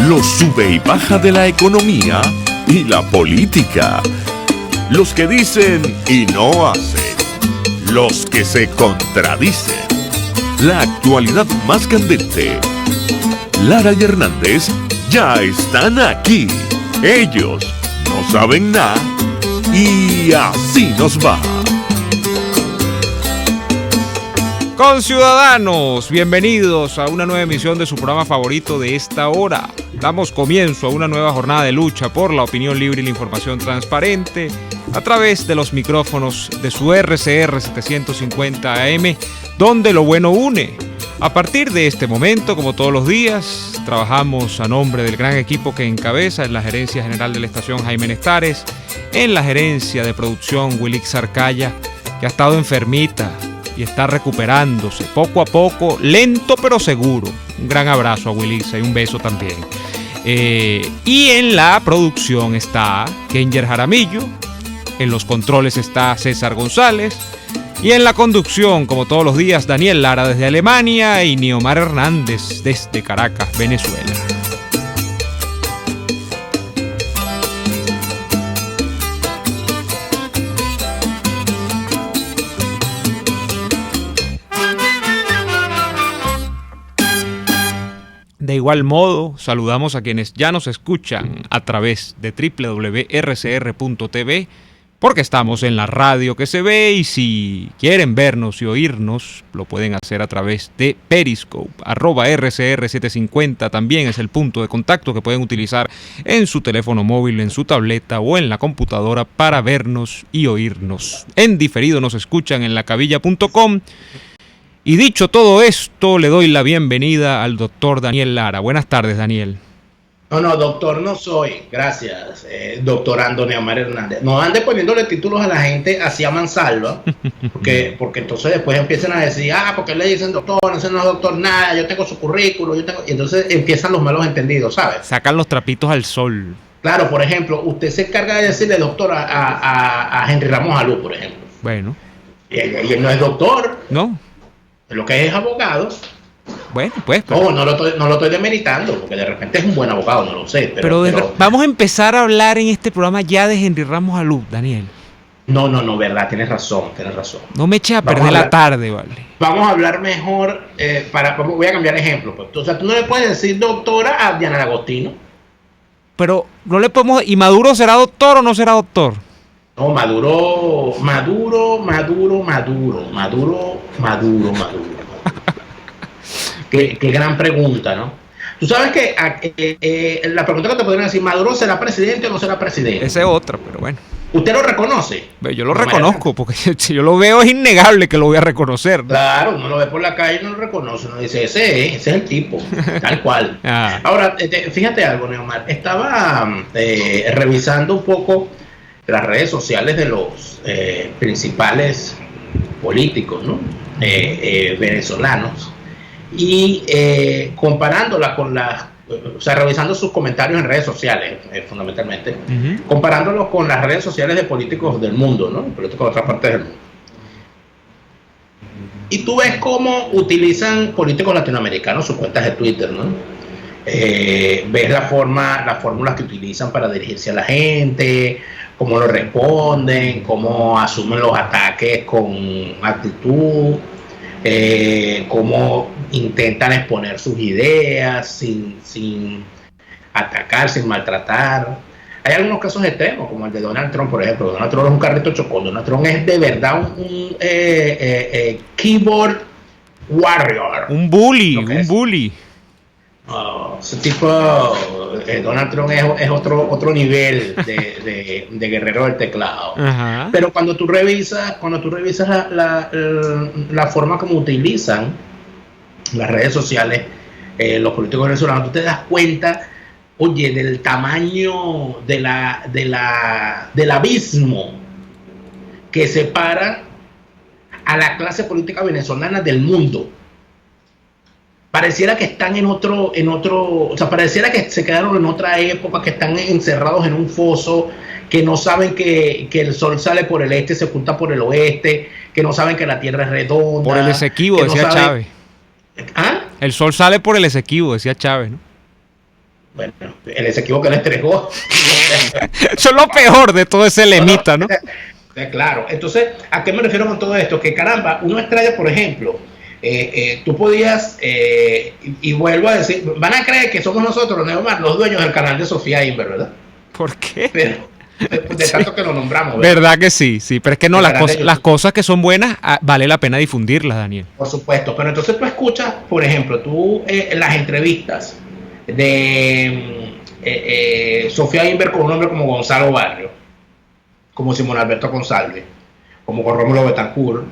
Los sube y baja de la economía y la política. Los que dicen y no hacen. Los que se contradicen. La actualidad más candente. Lara y Hernández ya están aquí. Ellos no saben nada y así nos va. Conciudadanos, bienvenidos a una nueva emisión de su programa favorito de esta hora. Damos comienzo a una nueva jornada de lucha por la opinión libre y la información transparente a través de los micrófonos de su RCR 750 AM, donde lo bueno une. A partir de este momento, como todos los días, trabajamos a nombre del gran equipo que encabeza en la gerencia general de la estación Jaime Nestares, en la gerencia de producción Wilix Arcaya, que ha estado enfermita y está recuperándose poco a poco, lento pero seguro. Un gran abrazo a Wilix y un beso también. Y en la producción está Kenger Jaramillo, en los controles está César González, y en la conducción, como todos los días, Daniel Lara desde Alemania y Niomar Hernández desde Caracas, Venezuela. De igual modo, saludamos a quienes ya nos escuchan a través de www.rcr.tv, porque estamos en la radio que se ve, y si quieren vernos y oírnos, lo pueden hacer a través de Periscope, @RCR750, también es el punto de contacto que pueden utilizar en su teléfono móvil, en su tableta o en la computadora para vernos y oírnos. En diferido nos escuchan en lacabilla.com. Y dicho todo esto, le doy la bienvenida al doctor Daniel Lara. Buenas tardes, Daniel. No, doctor no soy, gracias, doctorando Niomar Hernández. No ande poniéndole títulos a la gente así a mansalva, porque entonces después empiezan a decir, porque le dicen doctor, ese no es doctor nada, yo tengo su currículo, y entonces empiezan los malos entendidos, ¿sabes? Sacan los trapitos al sol. Claro, por ejemplo, usted se encarga de decirle doctor a Henry Ramos Alú, por ejemplo. Bueno. Y él no es doctor. No. Lo que es abogado. Bueno, pues. Pero... No lo estoy demeritando, porque de repente es un buen abogado, no lo sé. Pero vamos a empezar a hablar en este programa ya de Henry Ramos Alú, Daniel. No, verdad, tienes razón. No me eches a perder la tarde, vale. Vamos a hablar mejor, voy a cambiar ejemplo. Pues. O sea, tú no le puedes decir doctora a Diana Agostino. Pero no le podemos... ¿Y Maduro será doctor o no será doctor? No, Maduro. Qué gran pregunta, ¿no? Tú sabes que la pregunta que te podrían decir, ¿Maduro será presidente o no será presidente? Esa es otra, pero bueno. ¿Usted lo reconoce? Yo lo reconozco, porque si yo lo veo es innegable que lo voy a reconocer, ¿no? Claro, uno lo ve por la calle y no lo reconoce. Uno dice, ese es el tipo, tal cual. Ahora, fíjate algo, Neomar. Estaba revisando un poco las redes sociales de los principales políticos, ¿no? Venezolanos, y comparándola con revisando sus comentarios en redes sociales, fundamentalmente, comparándolos con las redes sociales de políticos del mundo, ¿no? Políticos de otras partes del mundo. Y tú ves cómo utilizan políticos latinoamericanos sus cuentas de Twitter, ¿no? Ves las fórmulas que utilizan para dirigirse a la gente, cómo lo responden, cómo asumen los ataques con actitud, cómo intentan exponer sus ideas sin atacar, sin maltratar. Hay algunos casos extremos, como el de Donald Trump, por ejemplo. Donald Trump es un carrito chocón. Donald Trump es de verdad un keyboard warrior. Un bully. Ese tipo, Donald Trump es otro nivel de guerrero del teclado. Ajá. Pero cuando tú revisas la forma como utilizan las redes sociales los políticos venezolanos, tú te das cuenta, oye, del tamaño del abismo que separa a la clase política venezolana del mundo. Pareciera que están o sea, pareciera que se quedaron en otra época, que están encerrados en un foso, que no saben que el sol sale por el este y se oculta por el oeste, que no saben que la tierra es redonda. Por el Esequibo, decía Chávez. ¿Ah? El sol sale por el Esequibo, decía Chávez, ¿no? Bueno, el Esequibo que le entregó. Eso es lo peor de todo ese lemita, ¿no? Claro. Entonces, ¿a qué me refiero con todo esto? Que caramba, uno extraña, por ejemplo, tú podías, y vuelvo a decir, van a creer que somos nosotros, Neomar, los dueños del canal de Sofía Inver, ¿verdad? ¿Por qué? Pero, de tanto que lo nombramos. ¿Verdad que sí? Sí, pero es que no, las cosas que son buenas, vale la pena difundirlas, Daniel. Por supuesto, pero entonces tú escuchas, por ejemplo, las entrevistas de Sofía Inver con un hombre como Gonzalo Barrio, como Simón Alberto González, como con Rómulo Betancourt,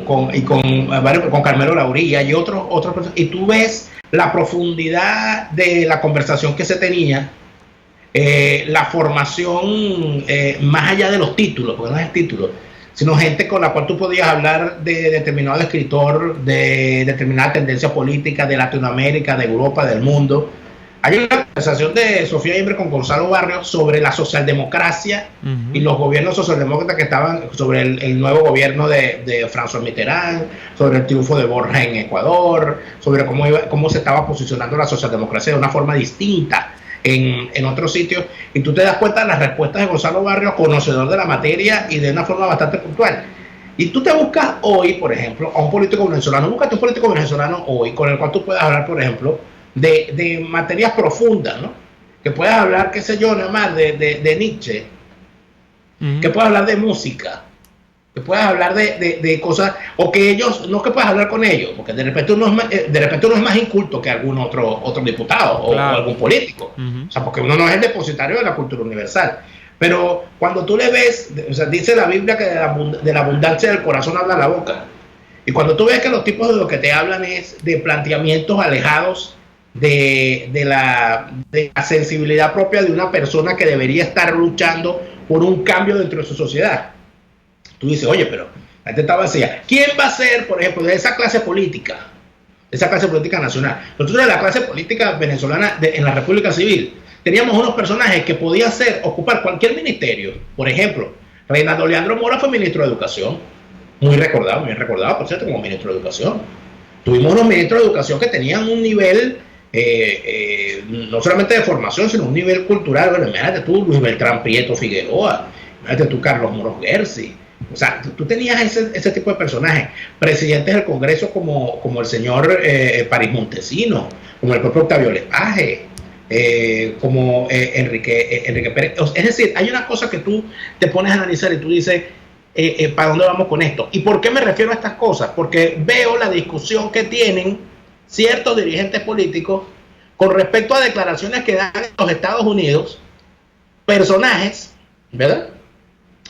con Carmelo Laurilla y otros personas, y tú ves la profundidad de la conversación que se tenía, la formación más allá de los títulos, porque no es el título, sino gente con la cual tú podías hablar de determinado escritor, de determinada tendencia política de Latinoamérica, de Europa, del mundo. Hay una conversación de Sofía Inver con Gonzalo Barrios sobre la socialdemocracia y los gobiernos socialdemócratas que estaban, sobre el nuevo gobierno de François Mitterrand, sobre el triunfo de Borja en Ecuador, sobre cómo se estaba posicionando la socialdemocracia de una forma distinta en otros sitios, y tú te das cuenta de las respuestas de Gonzalo Barrios, conocedor de la materia y de una forma bastante puntual. Y tú te buscas hoy, por ejemplo, a un político venezolano, búscate un político venezolano hoy con el cual tú puedas hablar, por ejemplo, de materias profundas, ¿no? Que puedas hablar, qué sé yo, nada más de Nietzsche, que puedas hablar de música, que puedas hablar de cosas, o que ellos, no que puedas hablar con ellos, porque de repente uno es más inculto que algún otro diputado o algún político, o sea, porque uno no es el depositario de la cultura universal. Pero cuando tú le ves, o sea, dice la Biblia que de la abundancia del corazón habla la boca, y cuando tú ves que los tipos de lo que te hablan es de planteamientos alejados de la sensibilidad propia de una persona que debería estar luchando por un cambio dentro de su sociedad, tú dices, oye, pero la gente estaba vacía. ¿Quién va a ser, por ejemplo, de esa clase política nacional? Nosotros de la clase política venezolana en la República Civil teníamos unos personajes que podían ocupar cualquier ministerio. Por ejemplo, Reinaldo Leandro Mora fue ministro de Educación, muy recordado, por cierto, como ministro de Educación. Tuvimos unos ministros de Educación que tenían un nivel, no solamente de formación, sino un nivel cultural. Bueno, imagínate tú, Luis Beltrán Prieto Figueroa, imagínate tú, Carlos Moros Gersi. O sea, tú tenías ese tipo de personajes, presidentes del Congreso como el señor París Montesino, como el propio Octavio Lepage, como Enrique Pérez. Es decir, hay una cosa que tú te pones a analizar y tú dices, ¿para dónde vamos con esto? ¿Y por qué me refiero a estas cosas? Porque veo la discusión que tienen ciertos dirigentes políticos con respecto a declaraciones que dan en los Estados Unidos, personajes, ¿verdad?,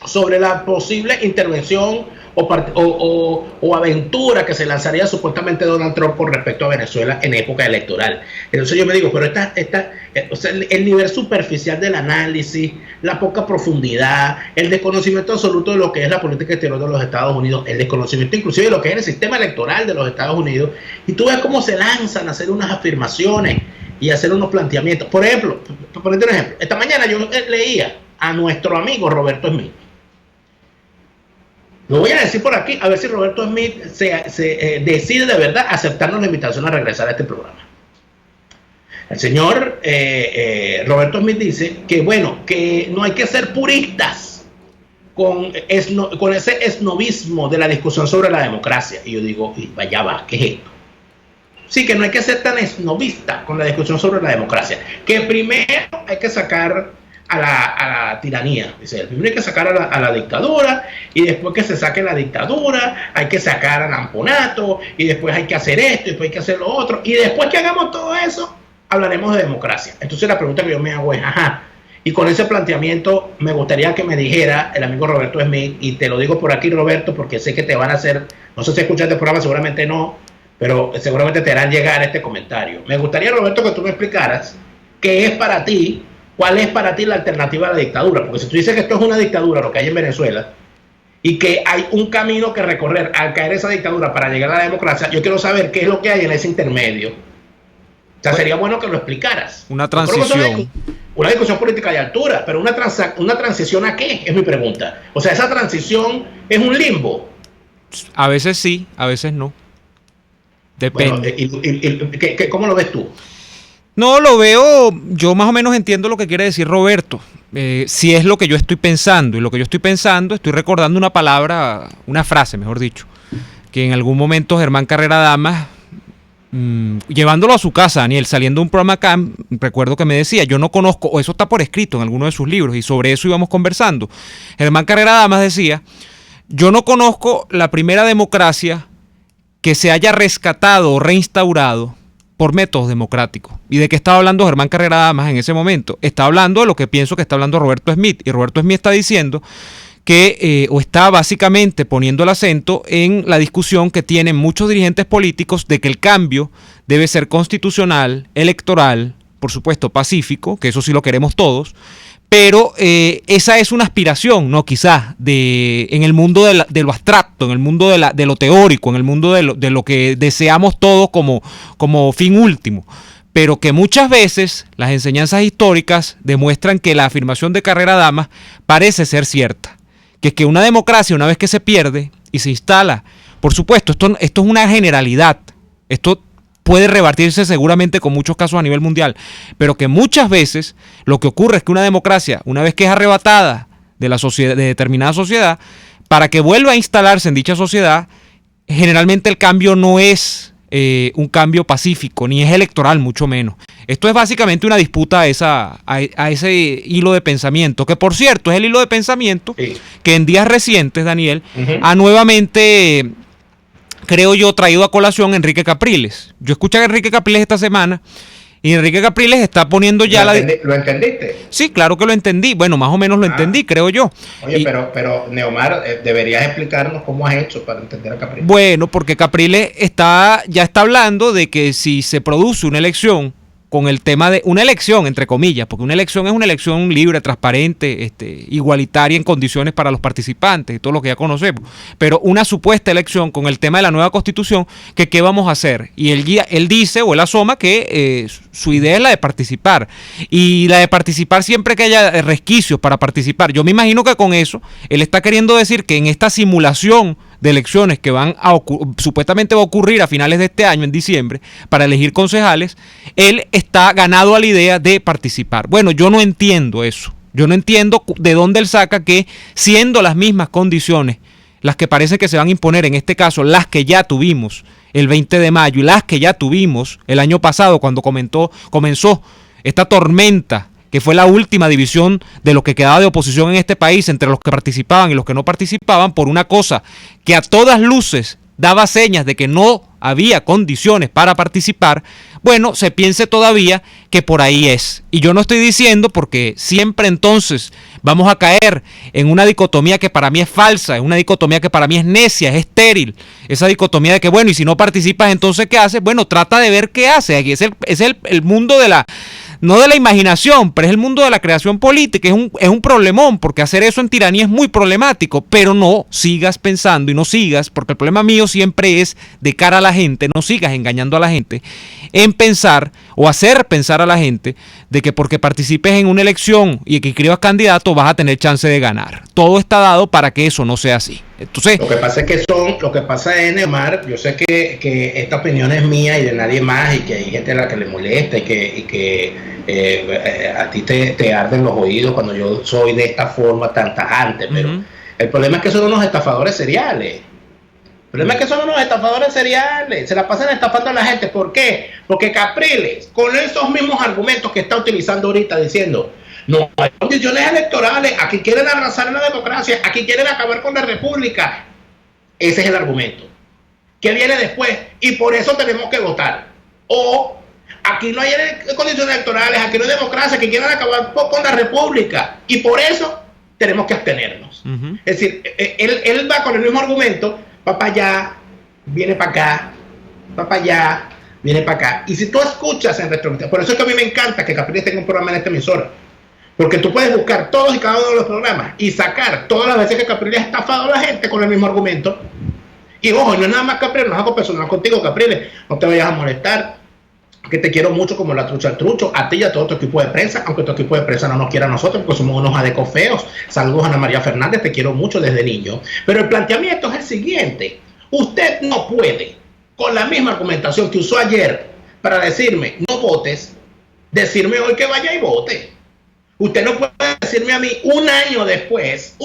sobre la posible intervención o aventura que se lanzaría supuestamente Donald Trump con respecto a Venezuela en época electoral. Entonces yo me digo, pero o sea, el nivel superficial del análisis, la poca profundidad, el desconocimiento absoluto de lo que es la política exterior de los Estados Unidos, el desconocimiento inclusive de lo que es el sistema electoral de los Estados Unidos, y tú ves cómo se lanzan a hacer unas afirmaciones y a hacer unos planteamientos. Por ejemplo, por ponerte un ejemplo, esta mañana yo leía a nuestro amigo Roberto Smith. Lo voy a decir por aquí, a ver si Roberto Smith decide de verdad aceptarnos la invitación a regresar a este programa. El señor Roberto Smith dice que, bueno, que no hay que ser puristas con ese esnovismo de la discusión sobre la democracia. Y yo digo, vaya va, ¿qué es esto? Sí, que no hay que ser tan esnovista con la discusión sobre la democracia. Que primero hay que sacar a la tiranía, dice él. Primero hay que sacar a la dictadura, y después que se saque la dictadura hay que sacar al amponato, y después hay que hacer esto, y después hay que hacer lo otro, y después que hagamos todo eso hablaremos de democracia. Entonces la pregunta que yo me hago es, y con ese planteamiento me gustaría que me dijera el amigo Roberto Smith, y te lo digo por aquí, Roberto, porque sé que te van a hacer, no sé si escuchas este programa, seguramente no, pero seguramente te harán llegar este comentario. Me gustaría, Roberto, que tú me explicaras qué es para ti, cuál es para ti la alternativa a la dictadura, porque si tú dices que esto es una dictadura, lo que hay en Venezuela, y que hay un camino que recorrer al caer esa dictadura para llegar a la democracia, yo quiero saber qué es lo que hay en ese intermedio. O sea, sería bueno que lo explicaras. Una transición. Una discusión política de altura, pero una transición ¿a qué? Es mi pregunta. O sea, esa transición es un limbo. A veces sí, a veces no. Depende. Bueno, ¿cómo lo ves tú? No, lo veo, yo más o menos entiendo lo que quiere decir Roberto. Si es lo que yo estoy pensando, y lo que yo estoy pensando, estoy recordando una palabra, una frase, mejor dicho, que en algún momento Germán Carrera Damas, llevándolo a su casa, Daniel, saliendo de un programa acá, recuerdo que me decía, yo no conozco, o eso está por escrito en alguno de sus libros, y sobre eso íbamos conversando. Germán Carrera Damas decía, yo no conozco la primera democracia que se haya rescatado o reinstaurado por métodos democráticos. ¿Y de qué estaba hablando Germán Carrera Damas en ese momento? Está hablando de lo que pienso que está hablando Roberto Smith. Y Roberto Smith está diciendo que, o está básicamente poniendo el acento en la discusión que tienen muchos dirigentes políticos de que el cambio debe ser constitucional, electoral, por supuesto pacífico, que eso sí lo queremos todos, pero esa es una aspiración, ¿no? Quizás en el mundo de lo abstracto, en el mundo de lo teórico, en el mundo de lo que deseamos todos como fin último. Pero que muchas veces las enseñanzas históricas demuestran que la afirmación de Carrera Damas parece ser cierta. Que es que una democracia, una vez que se pierde y se instala, por supuesto, esto es una generalidad. Esto puede rebatirse seguramente con muchos casos a nivel mundial, pero que muchas veces lo que ocurre es que una democracia, una vez que es arrebatada de la sociedad, de determinada sociedad, para que vuelva a instalarse en dicha sociedad, generalmente el cambio no es un cambio pacífico, ni es electoral, mucho menos. Esto es básicamente una disputa a ese hilo de pensamiento, que por cierto es el hilo de pensamiento que en días recientes, Daniel, ha nuevamente, creo yo, traído a colación Enrique Capriles. Yo escuché a Enrique Capriles esta semana y Enrique Capriles está poniendo ya ¿Lo entendiste? Sí, claro que lo entendí. Bueno, más o menos lo entendí, creo yo. Oye, pero Neomar, deberías explicarnos cómo has hecho para entender a Capriles. Bueno, porque Capriles ya está hablando de que si se produce una elección con el tema de una elección, entre comillas, porque una elección es una elección libre, transparente, igualitaria en condiciones para los participantes y todo lo que ya conocemos, pero una supuesta elección con el tema de la nueva constitución, que qué vamos a hacer. Y él dice, o él asoma, que su idea es la de participar, y la de participar siempre que haya resquicios para participar. Yo me imagino que con eso él está queriendo decir que en esta simulación de elecciones que supuestamente va a ocurrir a finales de este año, en diciembre, para elegir concejales, él está ganado a la idea de participar. Bueno, yo no entiendo eso. Yo no entiendo de dónde él saca que, siendo las mismas condiciones, las que parece que se van a imponer, en este caso, las que ya tuvimos el 20 de mayo y las que ya tuvimos el año pasado, cuando comenzó esta tormenta, que fue la última división de lo que quedaba de oposición en este país entre los que participaban y los que no participaban, por una cosa que a todas luces daba señas de que no había condiciones para participar. Bueno, se piense todavía que por ahí es. Y yo no estoy diciendo, porque siempre entonces vamos a caer en una dicotomía que para mí es falsa, en una dicotomía que para mí es necia, es estéril. Esa dicotomía de que, bueno, y si no participas, entonces ¿qué haces? Bueno, trata de ver qué haces. Aquí es el mundo de la... no de la imaginación, pero es el mundo de la creación política. Es un problemón, porque hacer eso en tiranía es muy problemático, pero no sigas pensando y no sigas, porque el problema mío siempre es de cara a la gente, no sigas engañando a la gente, en pensar o hacer pensar a la gente de que porque participes en una elección y que escribas candidato vas a tener chance de ganar. Todo está dado para que eso no sea así. Entonces, lo que pasa es, Neymar, yo sé que esta opinión es mía y de nadie más, y que hay gente a la que le molesta y que a ti te arden los oídos cuando yo soy de esta forma tan tajante, pero el problema es que son unos estafadores seriales. El problema es que son unos estafadores seriales, se la pasan estafando a la gente. ¿Por qué? Porque Capriles, con esos mismos argumentos que está utilizando ahorita, diciendo: no hay condiciones electorales, aquí quieren arrasar la democracia, aquí quieren acabar con la república. Ese es el argumento. ¿Qué viene después? Y por eso tenemos que votar. O aquí no hay condiciones electorales, aquí no hay democracia, que quieren acabar con la república. Y por eso tenemos que abstenernos. Es decir, él va con el mismo argumento: va para allá, viene para acá, va para allá, viene para acá. Y si tú escuchas en retrospectiva, por eso es que a mí me encanta que Capriles tenga un programa en esta emisora, porque tú puedes buscar todos y cada uno de los programas y sacar todas las veces que Capriles ha estafado a la gente con el mismo argumento. Y ojo, no es nada más Capriles, no es algo personal contigo, Capriles, no te vayas a molestar, que te quiero mucho como la trucha al trucho, a ti y a todo tu equipo de prensa, aunque tu equipo de prensa no nos quiera a nosotros, porque somos unos adecos feos. Saludos a Ana María Fernández, te quiero mucho desde niño. Pero el planteamiento es el siguiente: usted no puede, con la misma argumentación que usó ayer para decirme no votes, decirme hoy que vaya y vote. Usted no puede decirme a mí un año después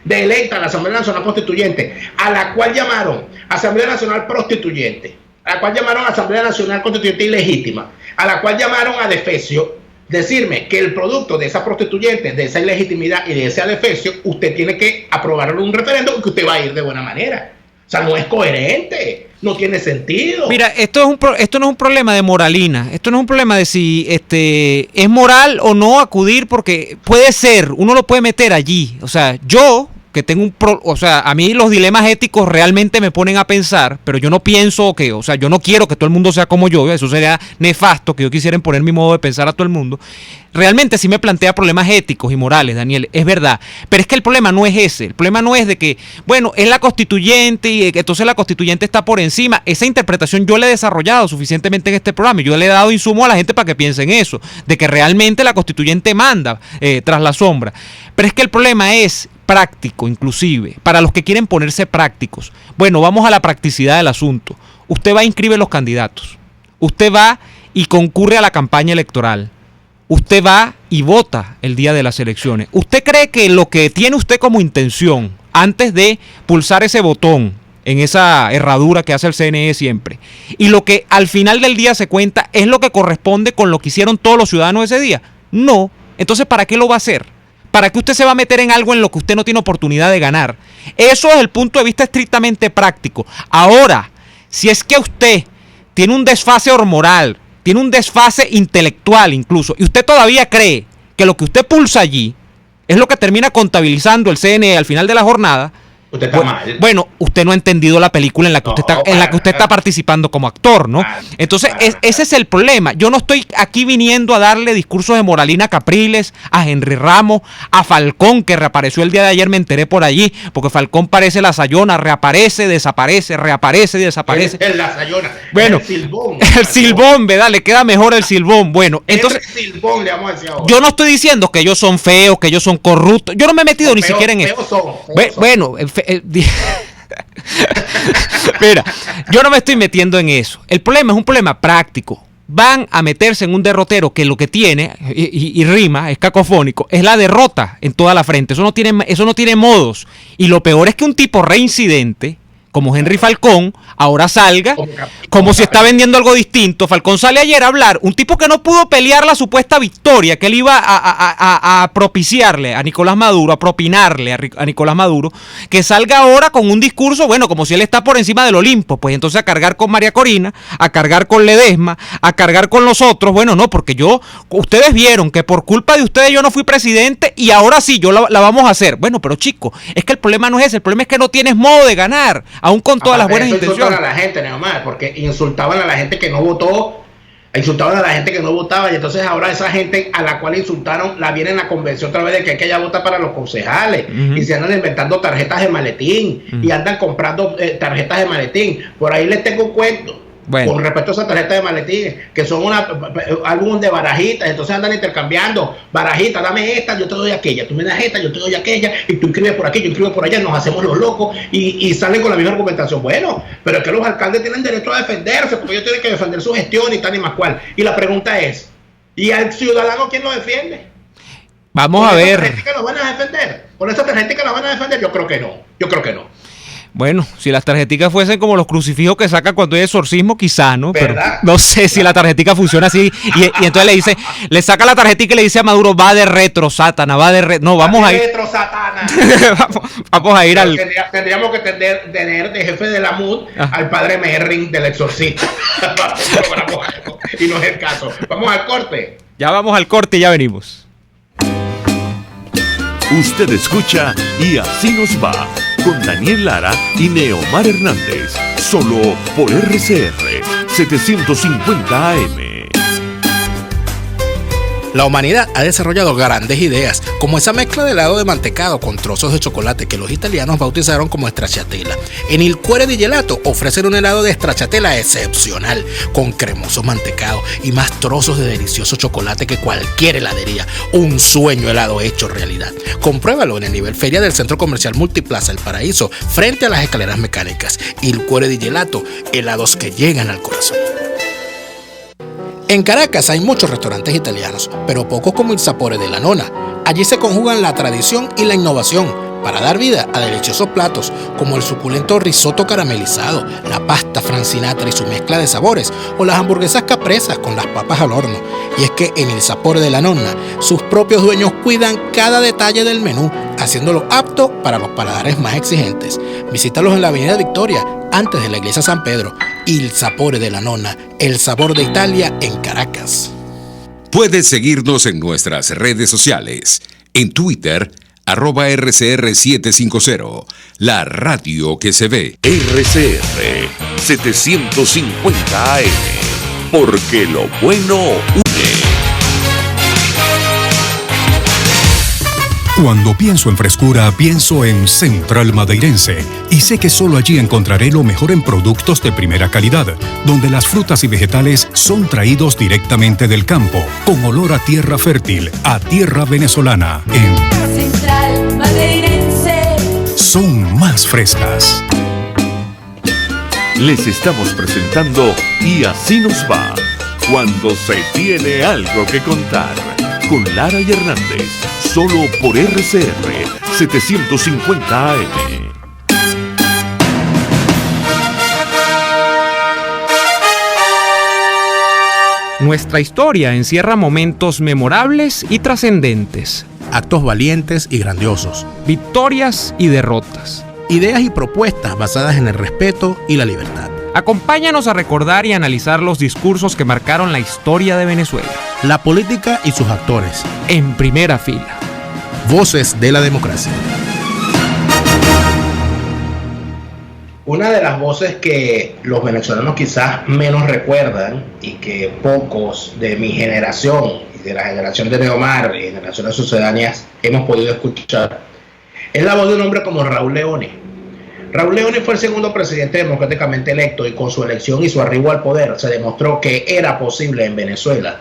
de electa la Asamblea Nacional Constituyente, a la cual llamaron Asamblea Nacional Prostituyente, a la cual llamaron Asamblea Nacional Constituyente Ilegítima, a la cual llamaron adefesio, decirme que el producto de esa prostituyente, de esa ilegitimidad y de ese adefesio, usted tiene que aprobarlo en un referéndum y que usted va a ir de buena manera. O sea, no es coherente, no tiene sentido. Mira, esto no es un problema de moralina, esto no es un problema de si es moral o no acudir, porque puede ser, uno lo puede meter allí. O sea, yo que tengo a mí los dilemas éticos realmente me ponen a pensar, pero yo no pienso yo no quiero que todo el mundo sea como yo, eso sería nefasto que yo quisiera imponer mi modo de pensar a todo el mundo. Realmente sí me plantea problemas éticos y morales, Daniel, es verdad, pero es que el problema no es ese, el problema no es de que, bueno, es la constituyente y entonces la constituyente está por encima. Esa interpretación yo la he desarrollado suficientemente en este programa y yo le he dado insumo a la gente para que piense en eso, de que realmente la constituyente manda tras la sombra, pero es que el problema es práctico, inclusive, para los que quieren ponerse prácticos. Bueno, vamos a la practicidad del asunto. Usted va a inscribir los candidatos. Usted va y concurre a la campaña electoral. Usted va y vota el día de las elecciones. ¿Usted cree que lo que tiene usted como intención antes de pulsar ese botón en esa herradura que hace el CNE siempre, y lo que al final del día se cuenta, es lo que corresponde con lo que hicieron todos los ciudadanos ese día? No. Entonces, ¿para qué lo va a hacer? ¿Para qué usted se va a meter en algo en lo que usted no tiene oportunidad de ganar? Eso es el punto de vista estrictamente práctico. Ahora, si es que usted tiene un desfase hormonal, tiene un desfase intelectual incluso, y usted todavía cree que lo que usted pulsa allí es lo que termina contabilizando el CNE al final de la jornada, usted está mal. Bueno, usted no ha entendido la película en la que usted está participando como actor, ¿no? Entonces, ese es el problema. Yo no estoy aquí viniendo a darle discursos de moralina Capriles a Henry Ramos, a Falcón, que reapareció el día de ayer, me enteré por allí, porque Falcón parece la Sayona, reaparece, desaparece, reaparece y desaparece. Es la Sayona. Bueno, el silbón. El silbón, ¿verdad? Le queda mejor el silbón. Bueno, entonces, el silbón, le vamos a decir ahora. Yo no estoy diciendo que ellos son feos, que ellos son corruptos. Yo no me he metido ni siquiera en eso. Bueno, mira, yo no me estoy metiendo en eso. El problema es un problema práctico. Van a meterse en un derrotero que lo que tiene, y rima, es cacofónico, es la derrota en toda la frente. Eso no tiene modos. Y lo peor es que un tipo reincidente como Henry Falcón ahora salga como si está vendiendo algo distinto. Falcón sale ayer a hablar, un tipo que no pudo pelear la supuesta victoria que él iba a propiciarle a Nicolás Maduro, a propinarle a Nicolás Maduro, que salga ahora con un discurso, bueno, como si él está por encima del Olimpo, pues entonces a cargar con María Corina, a cargar con Ledesma, a cargar con los otros. Bueno, no, porque ustedes vieron que por culpa de ustedes yo no fui presidente y ahora sí, yo la vamos a hacer. Bueno, pero chico, es que el problema no es ese, el problema es que no tienes modo de ganar, aún con todas las buenas intenciones. Insultaban a la gente, Neomar, porque insultaban a la gente que no votó, insultaban a la gente que no votaba, y entonces ahora esa gente a la cual insultaron la viene en la convención otra vez de que hay que ya votar para los concejales, y se andan inventando tarjetas de maletín, y andan comprando tarjetas de maletín. Por ahí les tengo un cuento. Bueno. Con respecto a esa tarjeta de maletín, que son álbum de barajitas, entonces andan intercambiando barajitas, dame esta, yo te doy aquella, tú me das esta, yo te doy aquella, y tú inscribes por aquí, yo inscribo por allá, nos hacemos los locos, y salen con la misma argumentación. Bueno, pero es que los alcaldes tienen derecho a defenderse, porque ellos tienen que defender su gestión y tal y más cual. Y la pregunta es, ¿y al ciudadano quién lo defiende? Vamos a ver. ¿Con esa tarjeta que los van a defender? ¿Con esa tarjeta que los van a defender? Yo creo que no. Bueno, si las tarjeticas fuesen como los crucifijos que saca cuando hay exorcismo, quizá, ¿no? ¿Verdad? Pero no sé si la tarjetica funciona así. Y entonces le saca la tarjetica y le dice a Maduro, va de retro, Satana, va de retro. No, vamos a ir. Retro, Satana. vamos a ir al. Tendríamos que tener de jefe de la MUD al padre Merrin del exorcista. Y no es el caso. Vamos al corte. Ya vamos al corte y ya venimos. Usted escucha Y Así Nos Va, con Daniel Lara y Neomar Hernández, solo por RCR 750 AM. La humanidad ha desarrollado grandes ideas, como esa mezcla de helado de mantecado con trozos de chocolate que los italianos bautizaron como stracciatella. En Il Cuore di Gelato ofrecen un helado de stracciatella excepcional, con cremoso mantecado y más trozos de delicioso chocolate que cualquier heladería. Un sueño helado hecho realidad. Compruébalo en el nivel feria del Centro Comercial Multiplaza El Paraíso, frente a las escaleras mecánicas. Il Cuore di Gelato, helados que llegan al corazón. En Caracas hay muchos restaurantes italianos, pero pocos como el Sapore della Nonna. Allí se conjugan la tradición y la innovación para dar vida a deliciosos platos como el suculento risotto caramelizado, la pasta francinatra y su mezcla de sabores, o las hamburguesas capresas con las papas al horno. Y es que en el Sapore della Nonna, sus propios dueños cuidan cada detalle del menú, haciéndolo apto para los paladares más exigentes. Visítalos en la Avenida Victoria, antes de la Iglesia San Pedro. Il Sapore della Nonna, el sabor de Italia en Caracas. Puedes seguirnos en nuestras redes sociales. En Twitter, @RCR750, la radio que se ve. RCR 750 AM, porque lo bueno une. Cuando pienso en frescura, pienso en Central Madeirense. Y sé que solo allí encontraré lo mejor en productos de primera calidad, donde las frutas y vegetales son traídos directamente del campo, con olor a tierra fértil, a tierra venezolana. En Central Madeirense son más frescas. Les estamos presentando Y así nos va, cuando se tiene algo que contar, con Lara y Hernández, solo por RCR 750 AM. Nuestra historia encierra momentos memorables y trascendentes, Actos valientes y grandiosos. victorias y derrotas. Ideas y propuestas basadas en el respeto y la libertad. Acompáñanos a recordar y analizar los discursos que marcaron la historia de Venezuela. La política y sus actores. En primera fila. Voces de la democracia. Una de las voces que los venezolanos quizás menos recuerdan y que pocos de mi generación y de la generación de Neomar y generaciones sucedáneas hemos podido escuchar es la voz de un hombre como Raúl Leónez. Raúl Leónez fue el segundo presidente democráticamente electo y con su elección y su arribo al poder se demostró que era posible en Venezuela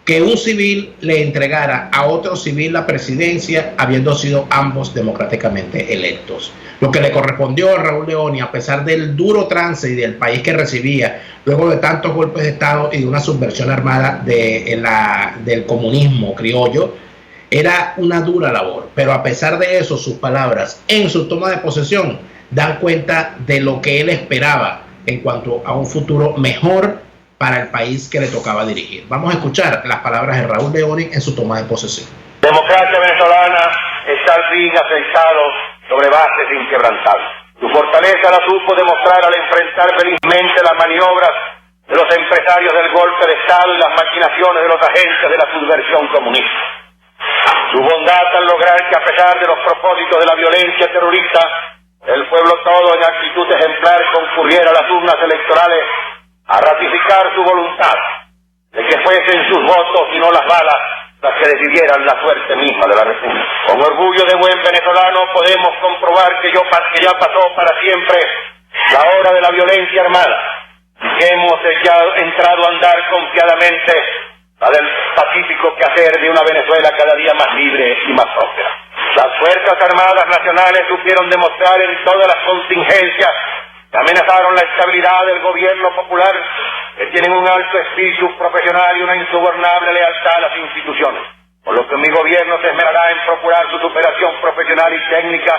que un civil le entregara a otro civil la presidencia habiendo sido ambos democráticamente electos. Lo que le correspondió a Raúl Leónez, a pesar del duro trance y del país que recibía luego de tantos golpes de Estado y de una subversión armada del comunismo criollo, era una dura labor. Pero a pesar de eso, sus palabras en su toma de posesión dan cuenta de lo que él esperaba en cuanto a un futuro mejor para el país que le tocaba dirigir. Vamos a escuchar las palabras de Raúl Leónez en su toma de posesión. Democracia venezolana está al fin asentado sobre bases inquebrantables. Su fortaleza la supo demostrar al enfrentar felizmente las maniobras de los empresarios del golpe de Estado y las maquinaciones de los agentes de la subversión comunista. Su bondad al lograr que a pesar de los propósitos de la violencia terrorista, el pueblo todo en actitud ejemplar concurriera a las urnas electorales a ratificar su voluntad de que fuesen sus votos y no las balas las que decidieran la suerte misma de la República. Con orgullo de buen venezolano podemos comprobar que ya pasó para siempre la hora de la violencia armada y que hemos ya entrado a andar confiadamente la del pacífico quehacer de una Venezuela cada día más libre y más próspera. Las Fuerzas Armadas Nacionales supieron demostrar en todas las contingencias que amenazaron la estabilidad del gobierno popular, que tienen un alto espíritu profesional y una insobornable lealtad a las instituciones, por lo que mi gobierno se esmerará en procurar su superación profesional y técnica,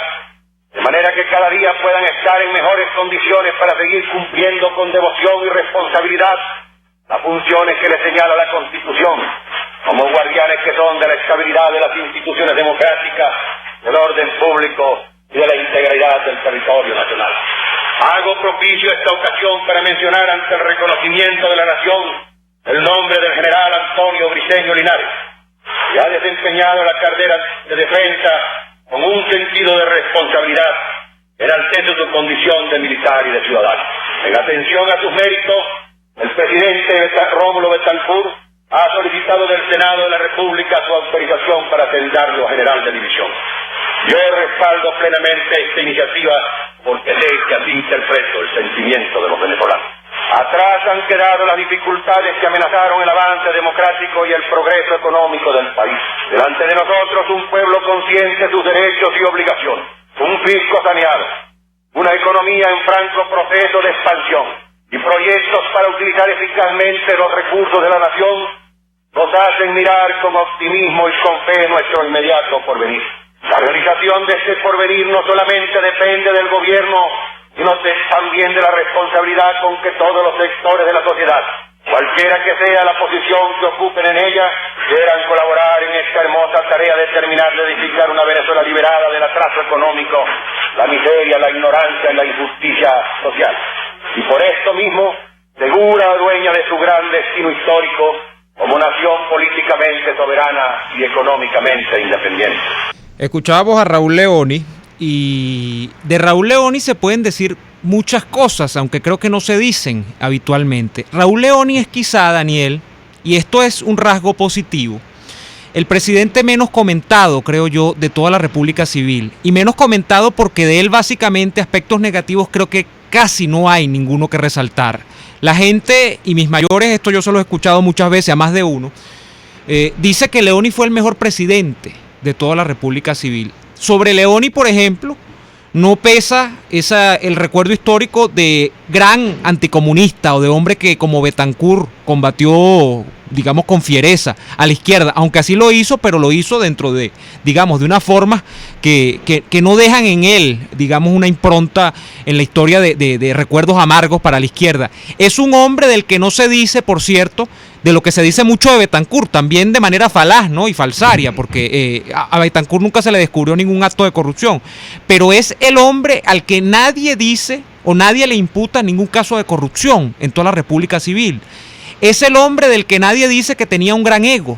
de manera que cada día puedan estar en mejores condiciones para seguir cumpliendo con devoción y responsabilidad las funciones que les señala la Constitución, como guardianes que son de la estabilidad de las instituciones democráticas, del orden público y de la integridad del territorio nacional. Hago propicio esta ocasión para mencionar ante el reconocimiento de la nación el nombre del general Antonio Briceño Linares, que ha desempeñado la carrera de defensa con un sentido de responsabilidad en alcance de su condición de militar y de ciudadano. En atención a sus méritos, el presidente Rómulo Betancourt ha solicitado del Senado de la República su autorización para ascenderlo a general de división. Yo respaldo plenamente esta iniciativa porque sé que así interpreto el sentimiento de los venezolanos. Atrás han quedado las dificultades que amenazaron el avance democrático y el progreso económico del país. Delante de nosotros un pueblo consciente de sus derechos y obligaciones, un fisco saneado, una economía en franco proceso de expansión y proyectos para utilizar eficazmente los recursos de la nación nos hacen mirar con optimismo y con fe nuestro inmediato porvenir. La realización de este porvenir no solamente depende del gobierno, sino también de la responsabilidad con que todos los sectores de la sociedad, cualquiera que sea la posición que ocupen en ella, quieran colaborar en esta hermosa tarea de terminar de edificar una Venezuela liberada del atraso económico, la miseria, la ignorancia y la injusticia social. Y por esto mismo, segura dueña de su gran destino histórico, como nación políticamente soberana y económicamente independiente. Escuchábamos a Raúl Leoni, y de Raúl Leoni se pueden decir muchas cosas, aunque creo que no se dicen habitualmente. Raúl Leoni es quizá, Daniel, y esto es un rasgo positivo, el presidente menos comentado, creo yo, de toda la República Civil. Y menos comentado porque de él básicamente aspectos negativos creo que casi no hay ninguno que resaltar. La gente, y mis mayores, esto yo se lo he escuchado muchas veces, a más de uno, dice que Leoni fue el mejor presidente de toda la República Civil. Sobre Leoni, por ejemplo, no pesa el recuerdo histórico de gran anticomunista o de hombre que como Betancur combatió, digamos, con fiereza a la izquierda, aunque así lo hizo, pero lo hizo dentro de, digamos, de una forma que no dejan en él, digamos, una impronta en la historia de recuerdos amargos para la izquierda. Es un hombre del que no se dice, por cierto, de lo que se dice mucho de Betancur, también de manera falaz, ¿no? Y falsaria, porque a Betancur nunca se le descubrió ningún acto de corrupción, pero es el hombre al que nadie dice o nadie le imputa ningún caso de corrupción en toda la República Civil. Es el hombre del que nadie dice que tenía un gran ego.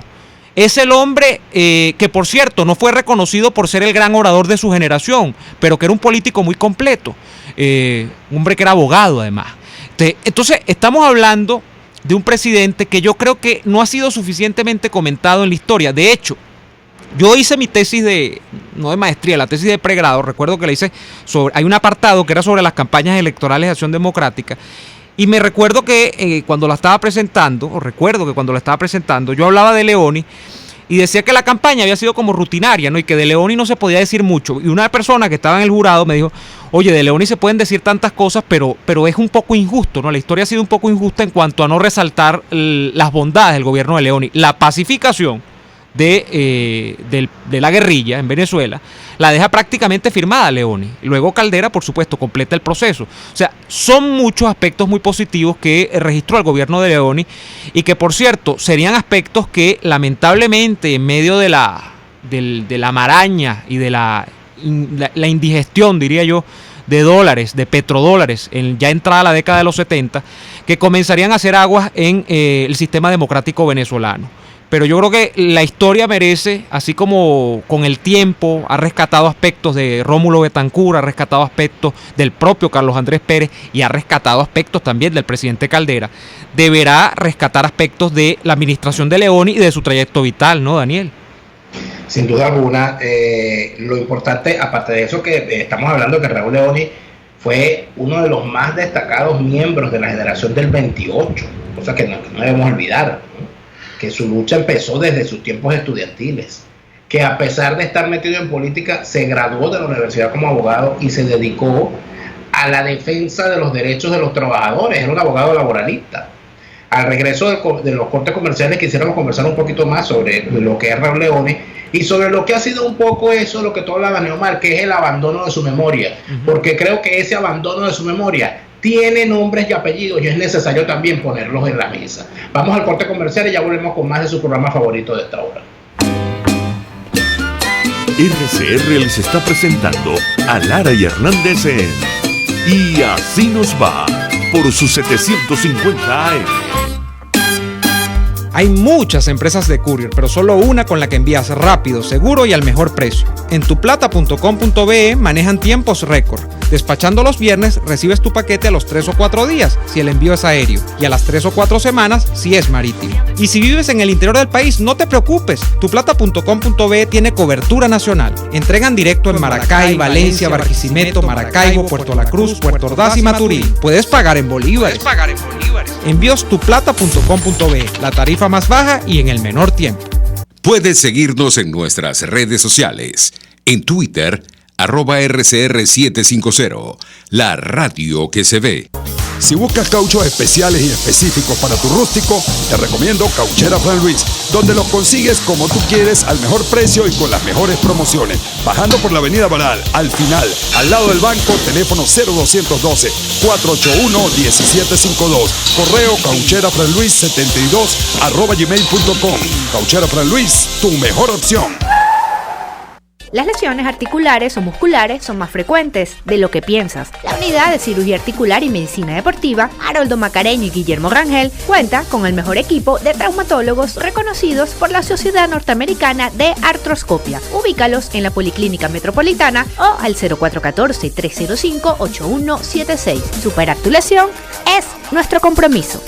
Es el hombre que, por cierto, no fue reconocido por ser el gran orador de su generación, pero que era un político muy completo, un hombre que era abogado además. Entonces, estamos hablando de un presidente que yo creo que no ha sido suficientemente comentado en la historia. De hecho, yo hice mi tesis no de maestría, la tesis de pregrado, recuerdo que la hice hay un apartado que era sobre las campañas electorales de Acción Democrática, y me recuerdo que cuando la estaba presentando, yo hablaba de Leoni, y decía que la campaña había sido como rutinaria, ¿no? Y que de Leoni no se podía decir mucho. Y una persona que estaba en el jurado me dijo, oye, de Leoni se pueden decir tantas cosas, pero es un poco injusto, ¿no? La historia ha sido un poco injusta en cuanto a no resaltar las bondades del gobierno de Leoni. La pacificación de la guerrilla en Venezuela la deja prácticamente firmada Leoni. Luego Caldera, por supuesto, completa el proceso. O sea, son muchos aspectos muy positivos que registró el gobierno de Leoni, y que, por cierto, serían aspectos que lamentablemente en medio de la maraña y de la indigestión, diría yo, de dólares, de petrodólares, ya entrada la década de los 70, que comenzarían a hacer aguas en el sistema democrático venezolano. Pero yo creo que la historia merece, así como con el tiempo ha rescatado aspectos de Rómulo Betancur, ha rescatado aspectos del propio Carlos Andrés Pérez y ha rescatado aspectos también del presidente Caldera, deberá rescatar aspectos de la administración de Leoni y de su trayecto vital, ¿no, Daniel? Sin duda alguna, lo importante, aparte de eso, que estamos hablando que Raúl Leoni fue uno de los más destacados miembros de la generación del 28, cosa que no debemos olvidar, ¿no? Que su lucha empezó desde sus tiempos estudiantiles, que a pesar de estar metido en política, se graduó de la universidad como abogado y se dedicó a la defensa de los derechos de los trabajadores. Era un abogado laboralista. Al regreso de los cortes comerciales quisiéramos conversar un poquito más sobre lo que es Raúl Leoni y sobre lo que ha sido un poco eso, lo que tú hablabas, Neomar, que es el abandono de su memoria, porque creo que ese abandono de su memoria tiene nombres y apellidos y es necesario también ponerlos en la mesa. Vamos al corte comercial y ya volvemos con más de su programa favorito de esta hora. RCR les está presentando a Lara y Hernández en Y Así Nos Va por sus 750 AM. Hay muchas empresas de courier, pero solo una con la que envías rápido, seguro y al mejor precio. En tuplata.com.be manejan tiempos récord. Despachando los viernes, recibes tu paquete a los 3 o 4 días, si el envío es aéreo, y a las 3 o 4 semanas, si es marítimo. Y si vives en el interior del país, no te preocupes. Tuplata.com.be tiene cobertura nacional. Entregan directo en Maracay, Valencia, Barquisimeto, Maracaibo, Puerto La Cruz, Puerto Ordaz y Maturín. Puedes pagar en bolívares. Envíos tuplata.com.be, la tarifa más baja y en el menor tiempo. Puedes seguirnos en nuestras redes sociales. En Twitter, @RCR750, la radio que se ve. Si buscas cauchos especiales y específicos para tu rústico, te recomiendo Cauchera Fran Luis, donde los consigues como tú quieres, al mejor precio y con las mejores promociones. Bajando por la avenida Baral, al final, al lado del banco, teléfono 0212-481-1752. Correo caucherafranluis72@gmail.com. Cauchera Fran Luis, tu mejor opción. Las lesiones articulares o musculares son más frecuentes de lo que piensas. La Unidad de Cirugía Articular y Medicina Deportiva, Haroldo Macareño y Guillermo Rangel, cuenta con el mejor equipo de traumatólogos reconocidos por la Sociedad Norteamericana de Artroscopia. Ubícalos en la Policlínica Metropolitana o al 0414-305-8176. Superar tu lesión es nuestro compromiso.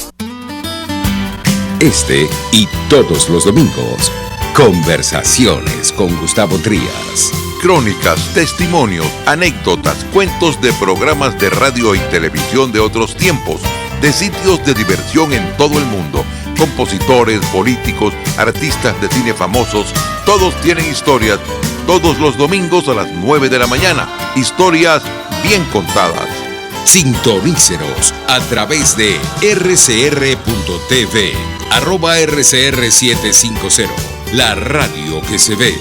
Este y todos los domingos, Conversaciones con Gustavo Trías. Crónicas, testimonios, anécdotas, cuentos de programas de radio y televisión de otros tiempos, de sitios de diversión en todo el mundo, compositores, políticos, artistas de cine famosos, todos tienen historias, todos los domingos a las 9 de la mañana, historias bien contadas. Sintonícenos a través de rcr.tv, @rcr750, la radio que se ve.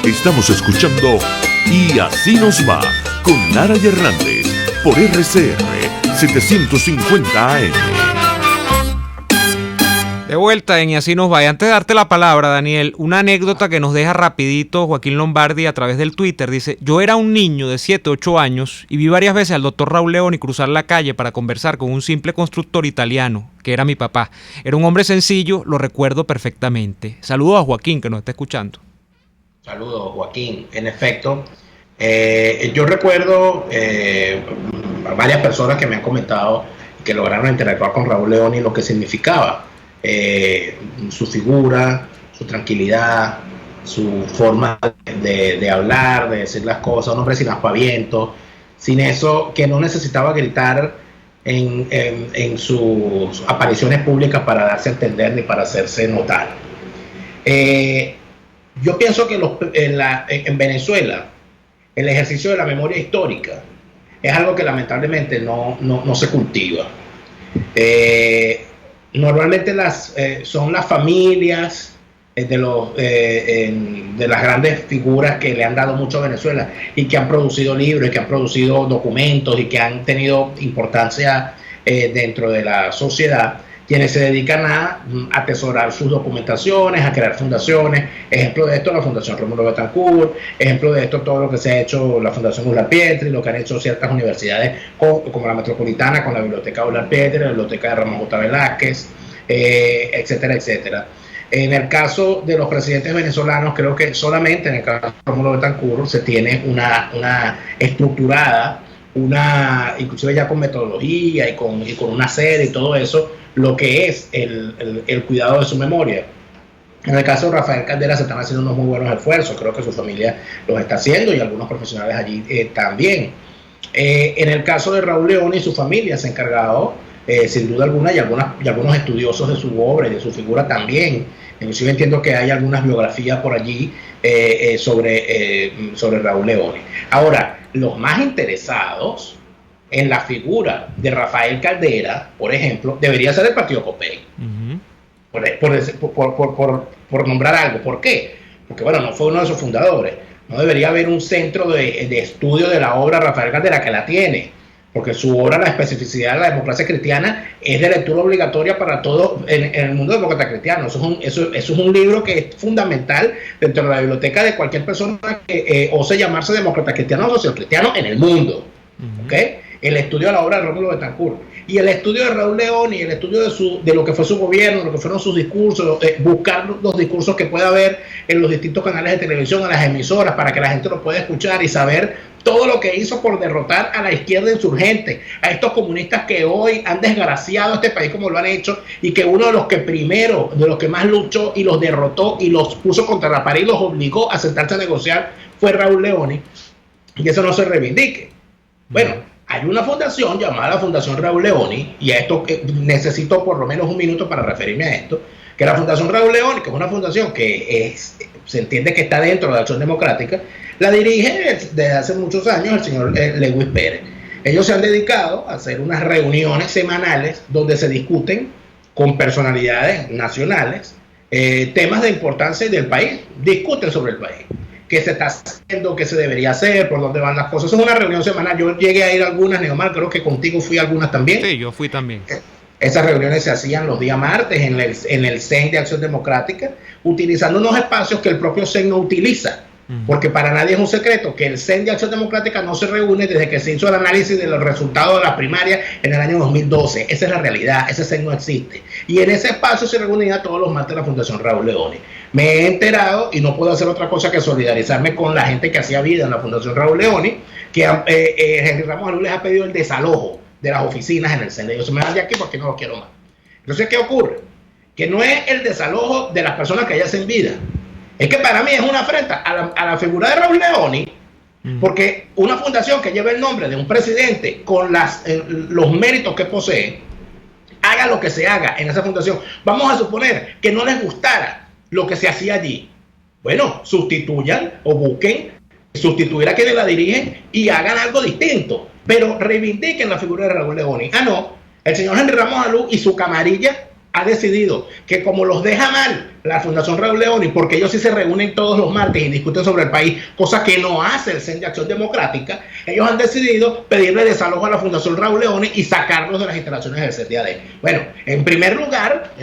Estamos escuchando Y Así Nos Va con Lara y Hernández por RCR 750 AM. De vuelta en Y Así Nos Va. Y antes de darte la palabra, Daniel, una anécdota que nos deja rapidito Joaquín Lombardi a través del Twitter. Dice: yo era un niño de 7, 8 años y vi varias veces al doctor Raúl Leoni cruzar la calle para conversar con un simple constructor italiano, que era mi papá. Era un hombre sencillo, lo recuerdo perfectamente. Saludos a Joaquín, que nos está escuchando. Saludos, Joaquín. En efecto, yo recuerdo a varias personas que me han comentado que lograron interactuar con Raúl Leoni, lo que significaba su figura, su tranquilidad, su forma de hablar, de decir las cosas, un hombre sin aspavientos, sin eso, que no necesitaba gritar en sus apariciones públicas para darse a entender ni para hacerse notar. Yo pienso que en Venezuela el ejercicio de la memoria histórica es algo que lamentablemente no se cultiva. Normalmente son las familias de las grandes figuras que le han dado mucho a Venezuela y que han producido libros y que han producido documentos y que han tenido importancia dentro de la sociedad, quienes se dedican a atesorar sus documentaciones, a crear fundaciones. Ejemplo de esto, la Fundación Rómulo Betancourt, ejemplo de esto, todo lo que se ha hecho la Fundación Urlar Pietri, lo que han hecho ciertas universidades como la Metropolitana con la Biblioteca Urlar Pietri, la Biblioteca de Ramón J. Velázquez, etcétera, etcétera. En el caso de los presidentes venezolanos, creo que solamente en el caso de Rómulo Betancourt se tiene una estructurada, inclusive ya con metodología y con una sede y todo eso, lo que es el cuidado de su memoria. En el caso de Rafael Caldera se están haciendo unos muy buenos esfuerzos, creo que su familia los está haciendo y algunos profesionales allí también. En el caso de Raúl Leoni, su familia se ha encargado, sin duda alguna, y algunos estudiosos de su obra y de su figura también. Inclusive entiendo que hay algunas biografías por allí sobre Raúl Leoni. Ahora, los más interesados en la figura de Rafael Caldera, por ejemplo, debería ser el Partido Copey. Por nombrar algo. ¿Por qué? Porque, bueno, no fue uno de sus fundadores. No debería haber un centro de estudio de la obra de Rafael Caldera, que la tiene, porque su obra, La especificidad de la democracia cristiana, es de lectura obligatoria para todos en el mundo demócrata cristiano. Eso es un libro que es fundamental dentro de la biblioteca de cualquier persona que ose llamarse demócrata cristiano o social cristiano en el mundo. ¿Okay? El estudio de la obra de Rómulo Betancourt y el estudio de Raúl Leoni, el estudio de lo que fue su gobierno, lo que fueron sus discursos, buscar los discursos que pueda haber en los distintos canales de televisión, en las emisoras, para que la gente lo pueda escuchar y saber todo lo que hizo por derrotar a la izquierda insurgente, a estos comunistas que hoy han desgraciado este país como lo han hecho, y que uno de los que más luchó y los derrotó y los puso contra la pared y los obligó a sentarse a negociar fue Raúl Leoni, y que eso no se reivindique. Bueno, hay una fundación llamada la Fundación Raúl Leoni, y a esto necesito por lo menos un minuto para referirme a esto, que la Fundación Raúl Leoni, que es una fundación que se entiende que está dentro de la Acción Democrática, la dirige desde hace muchos años el señor Lewis Pérez. Ellos se han dedicado a hacer unas reuniones semanales donde se discuten con personalidades nacionales temas de importancia del país, discuten sobre el país, qué se está haciendo, qué se debería hacer, por dónde van las cosas. Es una reunión semanal. Yo llegué a ir a algunas, Neomar, creo que contigo fui a algunas también. Sí, yo fui también. Esas reuniones se hacían los días martes en el CEN de Acción Democrática, utilizando unos espacios que el propio CEN no utiliza. Porque para nadie es un secreto que el CEN de Acción Democrática no se reúne desde que se hizo el análisis de los resultados de las primarias en el año 2012. Esa es la realidad, ese CEN no existe. Y en ese espacio se reunía todos los martes la Fundación Raúl Leoni. Me he enterado, y no puedo hacer otra cosa que solidarizarme con la gente que hacía vida en la Fundación Raúl Leoni, que Henry Ramos Alú les ha pedido el desalojo de las oficinas en el CEN. Ellos se me van de aquí porque no lo quiero más. Entonces, ¿qué ocurre? Que no es el desalojo de las personas que ya hacen vida. Es que para mí es una afrenta a la figura de Raúl Leoni, porque una fundación que lleva el nombre de un presidente con los méritos que posee, haga lo que se haga en esa fundación. Vamos a suponer que no les gustara lo que se hacía allí. Bueno, sustituyan o busquen sustituir a quienes la dirigen y hagan algo distinto, pero reivindiquen la figura de Raúl Leoni. No, el señor Henry Ramos Alú y su camarilla ha decidido que como los deja mal la Fundación Raúl Leoni, porque ellos sí se reúnen todos los martes y discuten sobre el país, cosa que no hace el CEN de Acción Democrática, ellos han decidido pedirle desalojo a la Fundación Raúl Leoni y sacarlos de las instalaciones del CEDAD. Bueno, en primer lugar,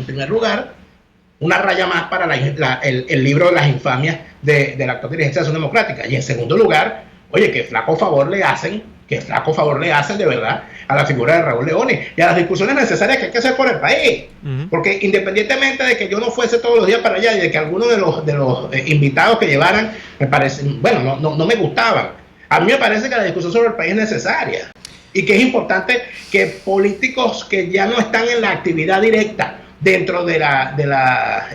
una raya más para el libro de las infamias de la actual dirigencia de Acción Democrática. Y en segundo lugar, oye, qué flaco favor le hacen de verdad a la figura de Raúl Leoni y a las discusiones necesarias que hay que hacer por el país. Porque independientemente de que yo no fuese todos los días para allá y de que algunos de los invitados que llevaran me parecen, bueno, no me gustaban, a mí me parece que la discusión sobre el país es necesaria y que es importante que políticos que ya no están en la actividad directa dentro de la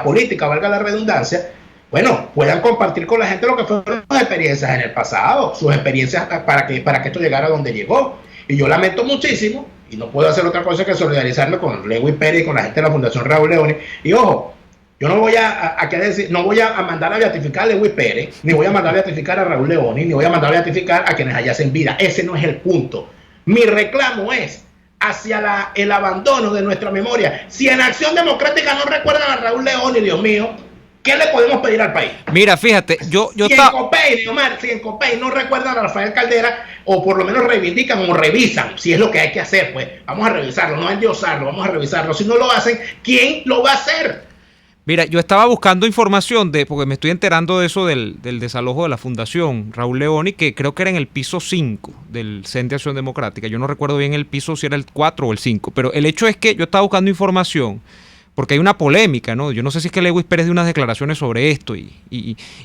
política, valga la redundancia, bueno, puedan compartir con la gente lo que fueron sus experiencias en el pasado, sus experiencias para que esto llegara a donde llegó. Y yo lamento muchísimo, y no puedo hacer otra cosa que solidarizarme con Lewis Pérez y con la gente de la Fundación Raúl Leoni. Y ojo, yo no voy no voy a mandar a beatificar a Lewis Pérez, ni voy a mandar a beatificar a Raúl Leoni, ni voy a mandar a beatificar a quienes allá hacen vida. Ese no es el punto. Mi reclamo es hacia el abandono de nuestra memoria. Si en Acción Democrática no recuerdan a Raúl Leoni, Dios mío, ¿qué le podemos pedir al país? Mira, fíjate, yo si en Copey no recuerdan a Rafael Caldera, o por lo menos reivindican o revisan, si es lo que hay que hacer, pues vamos a revisarlo, no a endiosarlo, vamos a revisarlo. Si no lo hacen, ¿quién lo va a hacer? Mira, yo estaba buscando información porque me estoy enterando de eso del desalojo de la Fundación Raúl Leoni, que creo que era en el piso 5 del CEN de Acción Democrática. Yo no recuerdo bien el piso, si era el 4 o el 5, pero el hecho es que yo estaba buscando información porque hay una polémica, ¿no? Yo no sé si es que Lewis Pérez dio unas declaraciones sobre esto y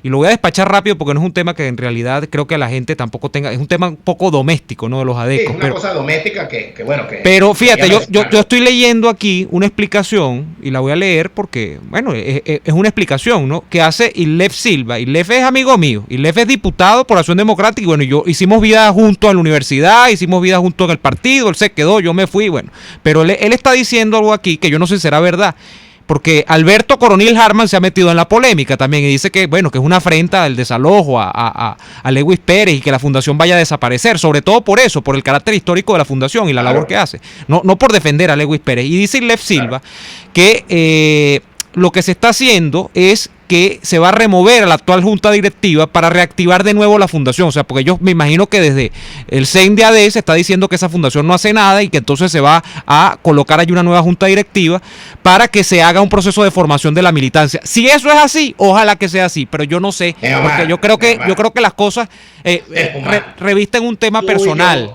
lo voy a despachar rápido porque no es un tema que en realidad creo que la gente tampoco tenga, es un tema un poco doméstico, ¿no? De los adecos. Sí, es una cosa doméstica que Pero fíjate, yo estoy leyendo aquí una explicación y la voy a leer porque, bueno, es una explicación, ¿no? Que hace Ilef Silva. Ilef es amigo mío, Ilef es diputado por Acción Democrática y bueno, hicimos vida juntos en la universidad, hicimos vida juntos en el partido, él se quedó, yo me fui, bueno. Pero él está diciendo algo aquí que yo no sé si será verdad. Porque Alberto Coronel Harman se ha metido en la polémica también y dice que, bueno, que es una afrenta el desalojo a Lewis Pérez y que la fundación vaya a desaparecer, sobre todo por eso, por el carácter histórico de la fundación y la labor que hace, no por defender a Lewis Pérez. Y dice Ilef Silva que lo que se está haciendo es que se va a remover a la actual junta directiva para reactivar de nuevo la fundación. O sea, porque yo me imagino que desde el CEN de AD se está diciendo que esa fundación no hace nada y que entonces se va a colocar allí una nueva junta directiva para que se haga un proceso de formación de la militancia. Si eso es así, ojalá que sea así, pero yo no sé, porque yo creo que las cosas revisten un tema personal,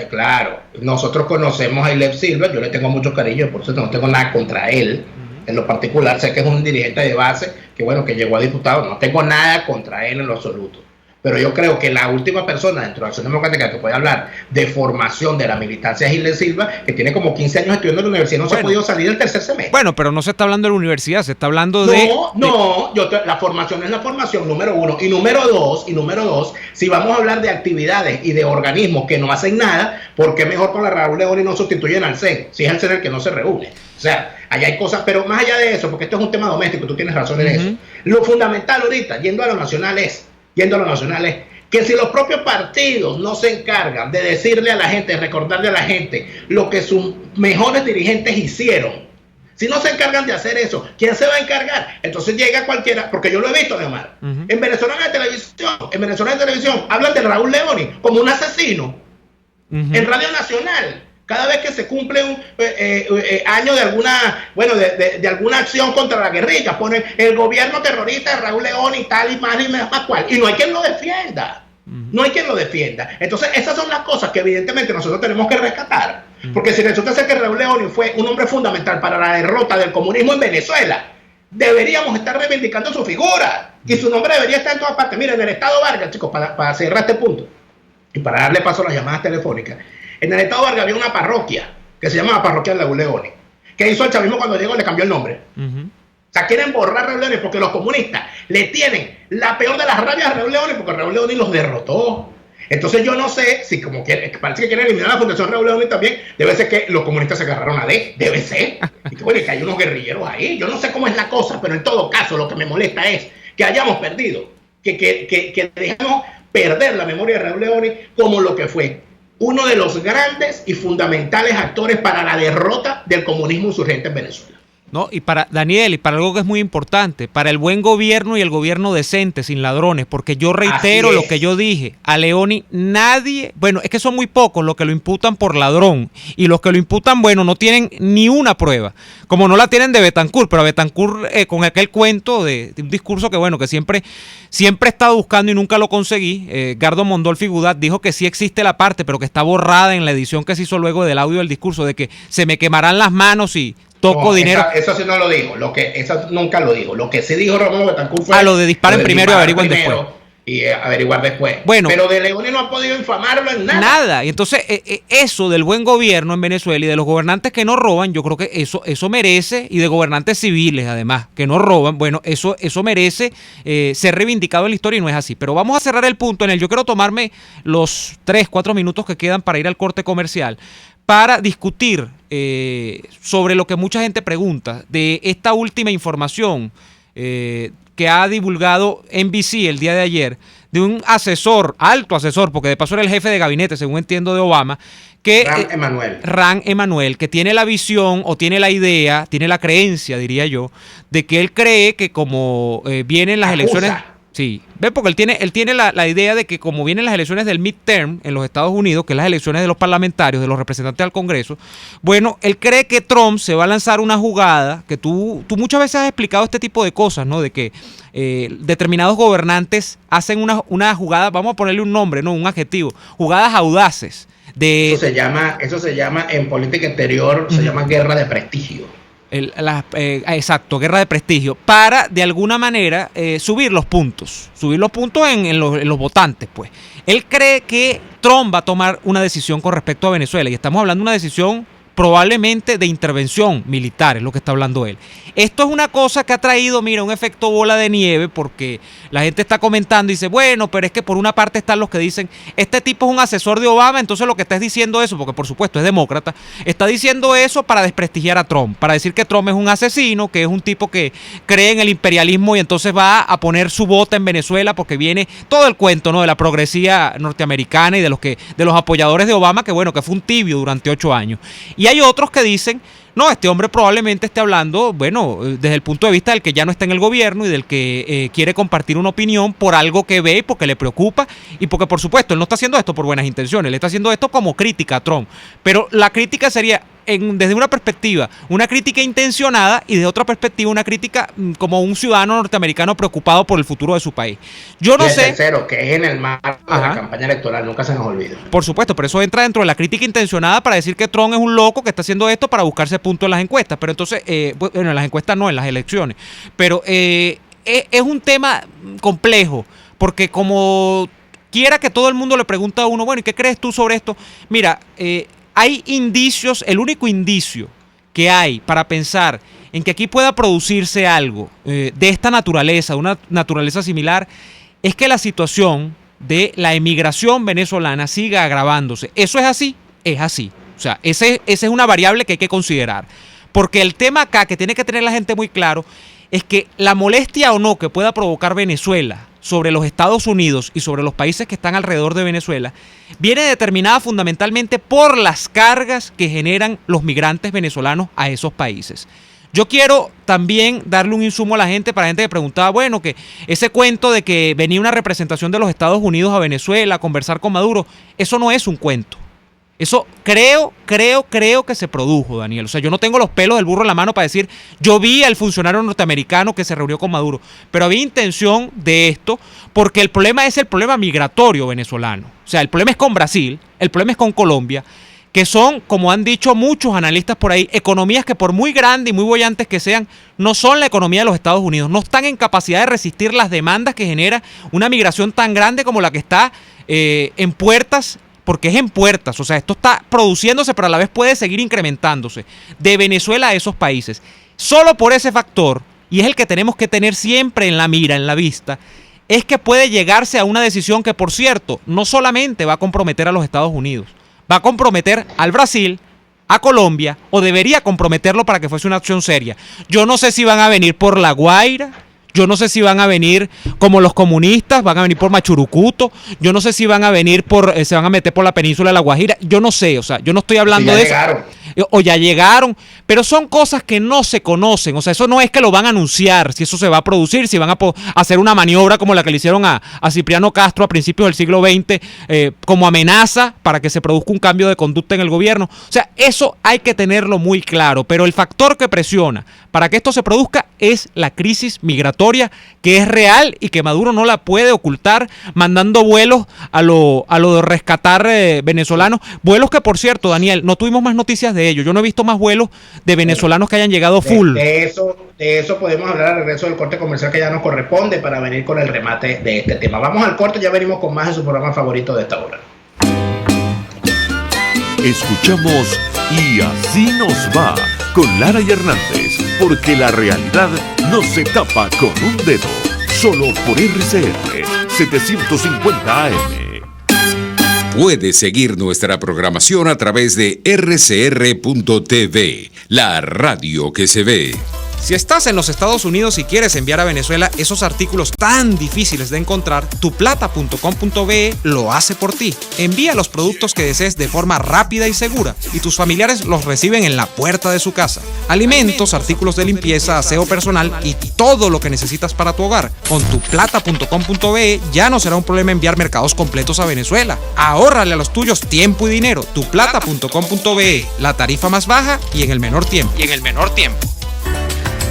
claro, nosotros conocemos a Ilef Silva, yo le tengo mucho cariño, por eso no tengo nada contra él. En lo particular, sé que es un dirigente de base, que bueno, que llegó a diputado, no tengo nada contra él en lo absoluto. Pero yo creo que la última persona dentro de Acción Democrática que puede hablar de formación de la militancia es Gilles Silva, que tiene como 15 años estudiando en la universidad y no se ha podido salir del tercer semestre. Bueno, pero no se está hablando de la universidad, se está hablando la formación es la formación, número uno. Y número dos, si vamos a hablar de actividades y de organismos que no hacen nada, ¿por qué mejor con la Raúl Leoni no sustituyen al CEN? Si es el CEN el que no se reúne. O sea, allá hay cosas, pero más allá de eso, porque esto es un tema doméstico, tú tienes razón en eso. Lo fundamental ahorita, yendo a lo nacional es que si los propios partidos no se encargan de decirle a la gente, de recordarle a la gente lo que sus mejores dirigentes hicieron, si no se encargan de hacer eso, ¿quién se va a encargar? Entonces llega cualquiera, porque yo lo he visto, Neomar. En Venezolana de Televisión hablan de Raúl Leoni como un asesino. En Radio Nacional, cada vez que se cumple un año de alguna, de alguna acción contra la guerrilla, ponen el gobierno terrorista de Raúl Leoni, tal y más cual, y no hay quien lo defienda. No hay quien lo defienda. Entonces, esas son las cosas que evidentemente nosotros tenemos que rescatar. Porque si resulta ser que Raúl Leoni fue un hombre fundamental para la derrota del comunismo en Venezuela, deberíamos estar reivindicando su figura. Y su nombre debería estar en todas partes. Miren, en el Estado Vargas, chicos, para cerrar este punto, y para darle paso a las llamadas telefónicas, en el Estado Vargas había una parroquia que se llamaba Parroquia de Raúl Leoni. ¿Qué hizo el chavismo cuando llegó? Le cambió el nombre. O sea, quieren borrar a Raúl Leoni porque los comunistas le tienen la peor de las rabias a Raúl Leoni porque Raúl Leoni los derrotó. Entonces yo no sé si como que parece que quieren eliminar la Fundación Raúl Leoni también, debe ser que los comunistas se agarraron a D, debe ser. Y que bueno, que hay unos guerrilleros ahí. Yo no sé cómo es la cosa, pero en todo caso lo que me molesta es que hayamos perdido, que dejamos perder la memoria de Raúl Leoni como lo que fue uno de los grandes y fundamentales actores para la derrota del comunismo insurgente en Venezuela. No, y para Daniel, y para algo que es muy importante, para el buen gobierno y el gobierno decente, sin ladrones, porque yo reitero lo que yo dije, a Leoni nadie, bueno, es que son muy pocos los que lo imputan por ladrón, y los que lo imputan, bueno, no tienen ni una prueba, como no la tienen de Betancourt, pero a Betancourt con aquel cuento de un discurso que bueno, que siempre he estado buscando y nunca lo conseguí. Gardo Mondolfi Gudat dijo que sí existe la parte, pero que está borrada en la edición que se hizo luego del audio del discurso, de que se me quemarán las manos y toco dinero. Eso sí no lo dijo, eso nunca lo dijo. Lo que sí dijo Rómulo Betancourt fue lo de disparen primero y averigüen después. Y averiguar después. Bueno, pero de Leoni no han podido infamarlo en nada. Nada. Y entonces, eso del buen gobierno en Venezuela y de los gobernantes que no roban, yo creo que eso merece, y de gobernantes civiles además, que no roban, bueno, eso merece ser reivindicado en la historia, y no es así. Pero vamos a cerrar el punto en el yo quiero tomarme los 3-4 minutos que quedan para ir al corte comercial, para discutir sobre lo que mucha gente pregunta, de esta última información que ha divulgado NBC el día de ayer, de un asesor, alto asesor, porque de paso era el jefe de gabinete, según entiendo, de Obama, que Ran Emanuel, que tiene la visión o tiene la idea, tiene la creencia, diría yo, de que él cree que como vienen las elecciones... Sí, ve, porque él tiene la idea de que como vienen las elecciones del midterm en los Estados Unidos, que es las elecciones de los parlamentarios, de los representantes al Congreso, bueno, él cree que Trump se va a lanzar una jugada, que tú muchas veces has explicado este tipo de cosas, ¿no? De que determinados gobernantes hacen una jugada, vamos a ponerle un nombre, no un adjetivo, jugadas audaces. Eso se llama en política exterior, se llama guerra de prestigio. Exacto, guerra de prestigio, para de alguna manera subir los puntos en los votantes, pues. Él cree que Trump va a tomar una decisión con respecto a Venezuela, y estamos hablando de una decisión probablemente de intervención militar, es lo que está hablando él. Esto es una cosa que ha traído, mira, un efecto bola de nieve, porque la gente está comentando y dice, bueno, pero es que por una parte están los que dicen, este tipo es un asesor de Obama, entonces lo que está es diciendo eso, porque por supuesto es demócrata, está diciendo eso para desprestigiar a Trump, para decir que Trump es un asesino, que es un tipo que cree en el imperialismo y entonces va a poner su bota en Venezuela, porque viene todo el cuento, ¿no?, de la progresía norteamericana y de los apoyadores de Obama, que bueno, que fue un tibio durante 8 años. Y hay otros que dicen, no, este hombre probablemente esté hablando, bueno, desde el punto de vista del que ya no está en el gobierno y del que quiere compartir una opinión por algo que ve y porque le preocupa, y porque por supuesto él no está haciendo esto por buenas intenciones, él está haciendo esto como crítica a Trump, pero la crítica sería desde una perspectiva, una crítica intencionada, y de otra perspectiva una crítica como un ciudadano norteamericano preocupado por el futuro de su país. Yo no sé. Tercero, que es en el marco de la campaña electoral, nunca se nos olvida. Por supuesto, pero eso entra dentro de la crítica intencionada para decir que Trump es un loco que está haciendo esto para buscarse puntos en las encuestas, pero entonces, bueno, en las encuestas no, en las elecciones, pero es un tema complejo, porque como quiera que todo el mundo le pregunta a uno, bueno, ¿y qué crees tú sobre esto? Mira, hay indicios, el único indicio que hay para pensar en que aquí pueda producirse algo de esta naturaleza, de una naturaleza similar, es que la situación de la emigración venezolana siga agravándose. ¿Eso es así? Es así. O sea, esa es una variable que hay que considerar. Porque el tema acá que tiene que tener la gente muy claro es que la molestia o no que pueda provocar Venezuela sobre los Estados Unidos y sobre los países que están alrededor de Venezuela viene determinada fundamentalmente por las cargas que generan los migrantes venezolanos a esos países. Yo quiero también darle un insumo a la gente, para la gente que preguntaba, bueno, que ese cuento de que venía una representación de los Estados Unidos a Venezuela a conversar con Maduro, eso no es un cuento. Eso creo que se produjo, Daniel. O sea, yo no tengo los pelos del burro en la mano para decir, yo vi al funcionario norteamericano que se reunió con Maduro, pero había intención de esto porque el problema es el problema migratorio venezolano. O sea, el problema es con Brasil, el problema es con Colombia, que son, como han dicho muchos analistas por ahí, economías que por muy grandes y muy bollantes que sean, no son la economía de los Estados Unidos, no están en capacidad de resistir las demandas que genera una migración tan grande como la que está en puertas, porque es en puertas, o sea, esto está produciéndose, pero a la vez puede seguir incrementándose, de Venezuela a esos países. Solo por ese factor, y es el que tenemos que tener siempre en la mira, en la vista, es que puede llegarse a una decisión que, por cierto, no solamente va a comprometer a los Estados Unidos, va a comprometer al Brasil, a Colombia, o debería comprometerlo para que fuese una acción seria. Yo no sé si van a venir por La Guaira, yo no sé si van a venir como los comunistas, van a venir por Machurucuto, yo no sé si van a venir se van a meter por la península de La Guajira, yo no sé, o sea, yo no estoy hablando de eso. O ya llegaron, pero son cosas que no se conocen, o sea, eso no es que lo van a anunciar, si eso se va a producir, si van a hacer una maniobra como la que le hicieron a Cipriano Castro a principios del siglo XX, como amenaza para que se produzca un cambio de conducta en el gobierno. O sea, eso hay que tenerlo muy claro, pero el factor que presiona para que esto se produzca es la crisis migratoria, que es real y que Maduro no la puede ocultar, mandando vuelos a lo de rescatar venezolanos, vuelos que, por cierto, Daniel, no tuvimos más noticias de ellos. Yo no he visto más vuelos de venezolanos que hayan llegado full. De eso podemos hablar al regreso del corte comercial que ya nos corresponde para venir con el remate de este tema. Vamos al corte, ya venimos con más de su programa favorito de esta hora. Escuchamos Y Así Nos Va con Lara y Hernández, porque la realidad no se tapa con un dedo, solo por RCR 750 AM. Puedes seguir nuestra programación a través de rcr.tv, la radio que se ve. Si estás en los Estados Unidos y quieres enviar a Venezuela esos artículos tan difíciles de encontrar, tuplata.com.be lo hace por ti. Envía los productos que desees de forma rápida y segura y tus familiares los reciben en la puerta de su casa. Alimentos, artículos de limpieza, aseo personal y todo lo que necesitas para tu hogar. Con tuplata.com.be ya no será un problema enviar mercados completos a Venezuela. Ahórrale a los tuyos tiempo y dinero. Tuplata.com.be, la tarifa más baja y en el menor tiempo.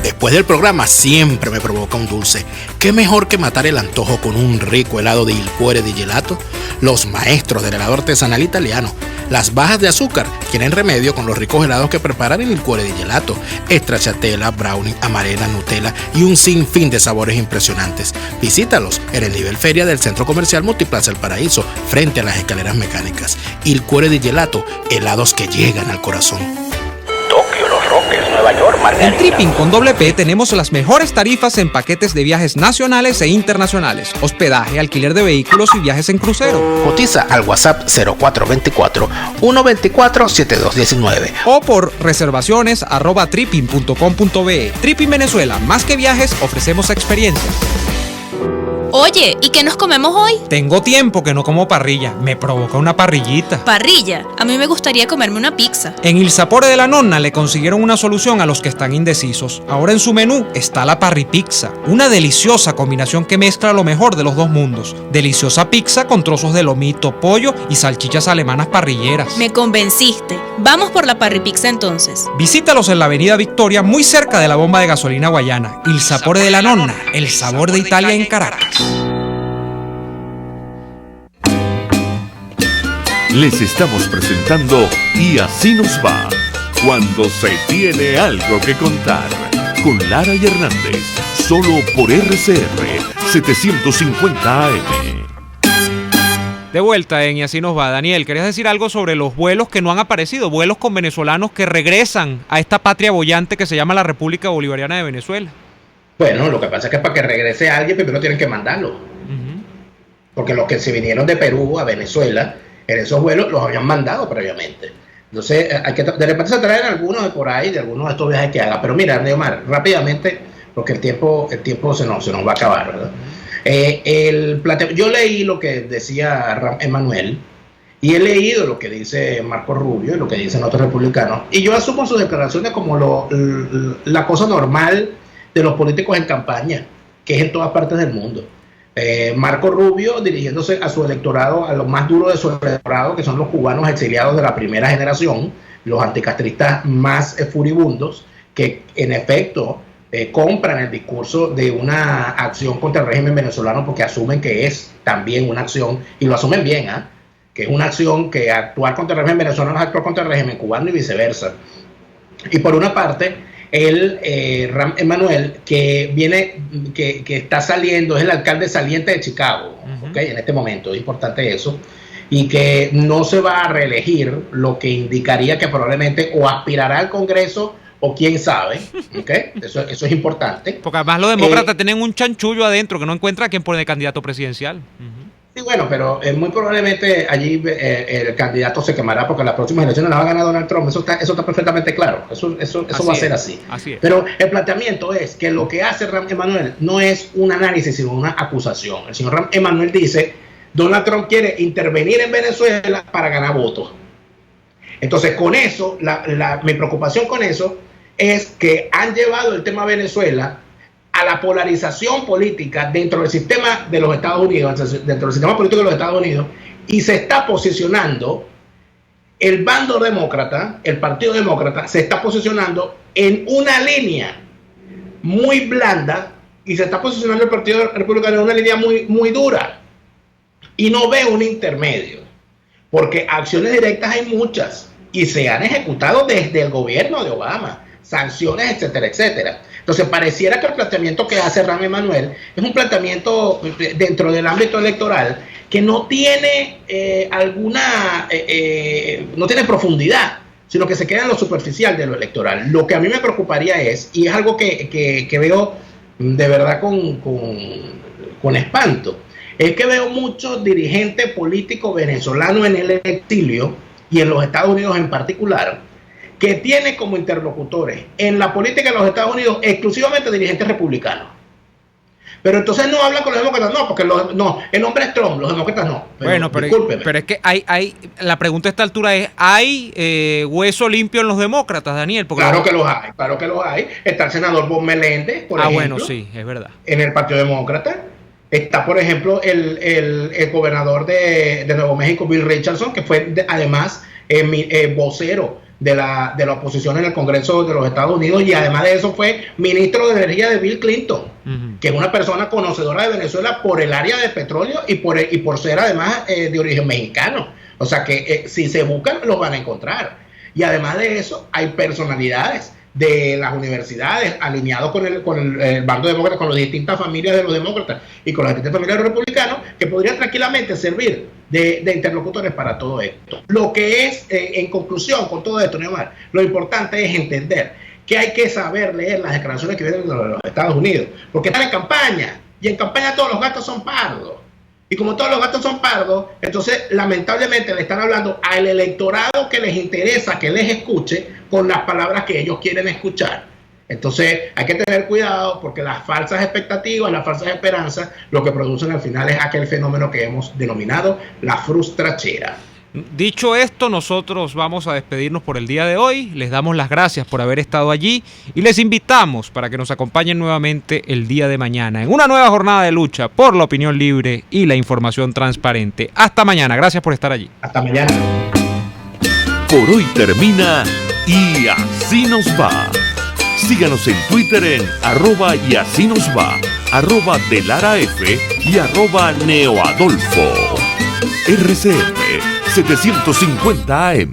Después del programa siempre me provoca un dulce. ¿Qué mejor que matar el antojo con un rico helado de Il Cuore di Gelato? Los maestros del helado artesanal italiano. Las bajas de azúcar tienen remedio con los ricos helados que preparan en Il Cuore di Gelato. Stracciatella, brownie, amarena, Nutella y un sinfín de sabores impresionantes. Visítalos en el nivel feria del Centro Comercial Multiplaza El Paraíso, frente a las escaleras mecánicas. Il Cuore di Gelato, helados que llegan al corazón. Tokio, Los Roques, Nueva York, Margarita. En Tripping con doble P tenemos las mejores tarifas en paquetes de viajes nacionales e internacionales, hospedaje, alquiler de vehículos y viajes en crucero. Cotiza al WhatsApp 0424-124-7219 o por reservaciones @tripping.com.be. Tripping Venezuela, más que viajes, ofrecemos experiencias. Oye, ¿y qué nos comemos hoy? Tengo tiempo que no como parrilla, me provoca una parrillita. ¿Parrilla? A mí me gustaría comerme una pizza. En Il Sapore de la Nonna le consiguieron una solución a los que están indecisos. Ahora en su menú está la parripizza, una deliciosa combinación que mezcla lo mejor de los dos mundos. Deliciosa pizza con trozos de lomito, pollo y salchichas alemanas parrilleras. Me convenciste. Vamos por la parripizza entonces. Visítalos en la avenida Victoria, muy cerca de la bomba de gasolina Guayana. Il Sapore de la Nonna, el sabor de Italia en Caracas. Les estamos presentando Y Así Nos Va, cuando se tiene algo que contar, con Lara y Hernández, solo por RCR 750 AM. De vuelta en Y Así Nos Va. Daniel, ¿querías decir algo sobre los vuelos que no han aparecido? Vuelos con venezolanos que regresan a esta patria boyante que se llama la República Bolivariana de Venezuela. Bueno, lo que pasa es que para que regrese alguien primero tienen que mandarlo. Porque los que se vinieron de Perú a Venezuela, en esos vuelos los habían mandado previamente. Entonces, hay que de repente se traen algunos de por ahí, de algunos de estos viajes que haga. Pero mira, Neomar, rápidamente, porque el tiempo se nos va a acabar, ¿verdad? Yo leí lo que decía Ram Emanuel y he leído lo que dice Marco Rubio y lo que dicen otros republicanos, y yo asumo sus declaraciones como la cosa normal de los políticos en campaña, que es en todas partes del mundo. Marco Rubio dirigiéndose a su electorado, a lo más duro de su electorado, que son los cubanos exiliados de la primera generación, los anticastristas más furibundos, que en efecto compran el discurso de una acción contra el régimen venezolano porque asumen que es también una acción, y lo asumen bien, que es una acción que actuar contra el régimen venezolano es actuar contra el régimen cubano y viceversa. Y por una parte, Ram Emanuel, que está saliendo, es el alcalde saliente de Chicago, ¿okay? En este momento, es importante eso, y que no se va a reelegir, lo que indicaría que probablemente o aspirará al Congreso o quién sabe, ¿okay? Eso es importante. Porque además los demócratas tienen un chanchullo adentro que no encuentra a quién pone de candidato presidencial. Sí, bueno, pero muy probablemente allí el candidato se quemará porque las próximas elecciones las va a ganar Donald Trump. Eso está perfectamente claro. Eso va a ser así. Así es. Pero el planteamiento es que lo que hace Ram Emanuel no es un análisis, sino una acusación. El señor Ram Emanuel dice: Donald Trump quiere intervenir en Venezuela para ganar votos. Entonces, con eso, mi preocupación con eso es que han llevado el tema Venezuela a la polarización política dentro del sistema de los Estados Unidos, dentro del sistema político de los Estados Unidos, y se está posicionando el bando demócrata, el Partido Demócrata, se está posicionando en una línea muy blanda y se está posicionando el Partido Republicano en una línea muy dura. Y no veo un intermedio, porque acciones directas hay muchas y se han ejecutado desde el gobierno de Obama, sanciones, etcétera, etcétera. Entonces pareciera que el planteamiento que hace Ram Emanuel es un planteamiento dentro del ámbito electoral que no tiene no tiene profundidad, sino que se queda en lo superficial de lo electoral. Lo que a mí me preocuparía es, y es algo que veo de verdad con espanto, es que veo muchos dirigentes políticos venezolanos en el exilio y en los Estados Unidos en particular, que tiene como interlocutores en la política de los Estados Unidos exclusivamente dirigentes republicanos. Pero entonces no hablan con los demócratas, no, porque el nombre es Trump, los demócratas no. Pero es que la pregunta a esta altura es, ¿hay hueso limpio en los demócratas, Daniel? Porque claro que los hay. Está el senador Bob Meléndez, por ejemplo. Bueno, sí, es verdad. En el Partido Demócrata. Está, por ejemplo, el gobernador de Nuevo México, Bill Richardson, que fue además vocero de la oposición en el Congreso de los Estados Unidos, y además de eso fue ministro de Energía de Bill Clinton, que es una persona conocedora de Venezuela por el área de petróleo y por ser además de origen mexicano. O sea que si se buscan, los van a encontrar. Y además de eso, hay personalidades de las universidades alineados con el bando demócrata, con las distintas familias de los demócratas y con las distintas familias de los republicanos, que podrían tranquilamente servir de interlocutores para todo esto. Lo que es, en conclusión con todo esto, Neomar, lo importante es entender que hay que saber leer las declaraciones que vienen de los Estados Unidos, porque están en campaña, y en campaña todos los gatos son pardos. Y como todos los gatos son pardos, entonces lamentablemente le están hablando al electorado que les interesa que les escuche con las palabras que ellos quieren escuchar. Entonces hay que tener cuidado, porque las falsas expectativas, las falsas esperanzas, lo que producen al final es aquel fenómeno que hemos denominado la frustrachera. Dicho esto, nosotros vamos a despedirnos por el día de hoy. Les damos las gracias por haber estado allí y les invitamos para que nos acompañen nuevamente el día de mañana en una nueva jornada de lucha por la opinión libre y la información transparente. Hasta mañana. Gracias por estar allí. Hasta mañana. Por hoy termina Y Así Nos Va. Síganos en Twitter en @YASÍNOSVA, @DeLaraF y @NeoAdolfo. RCF 750 AM.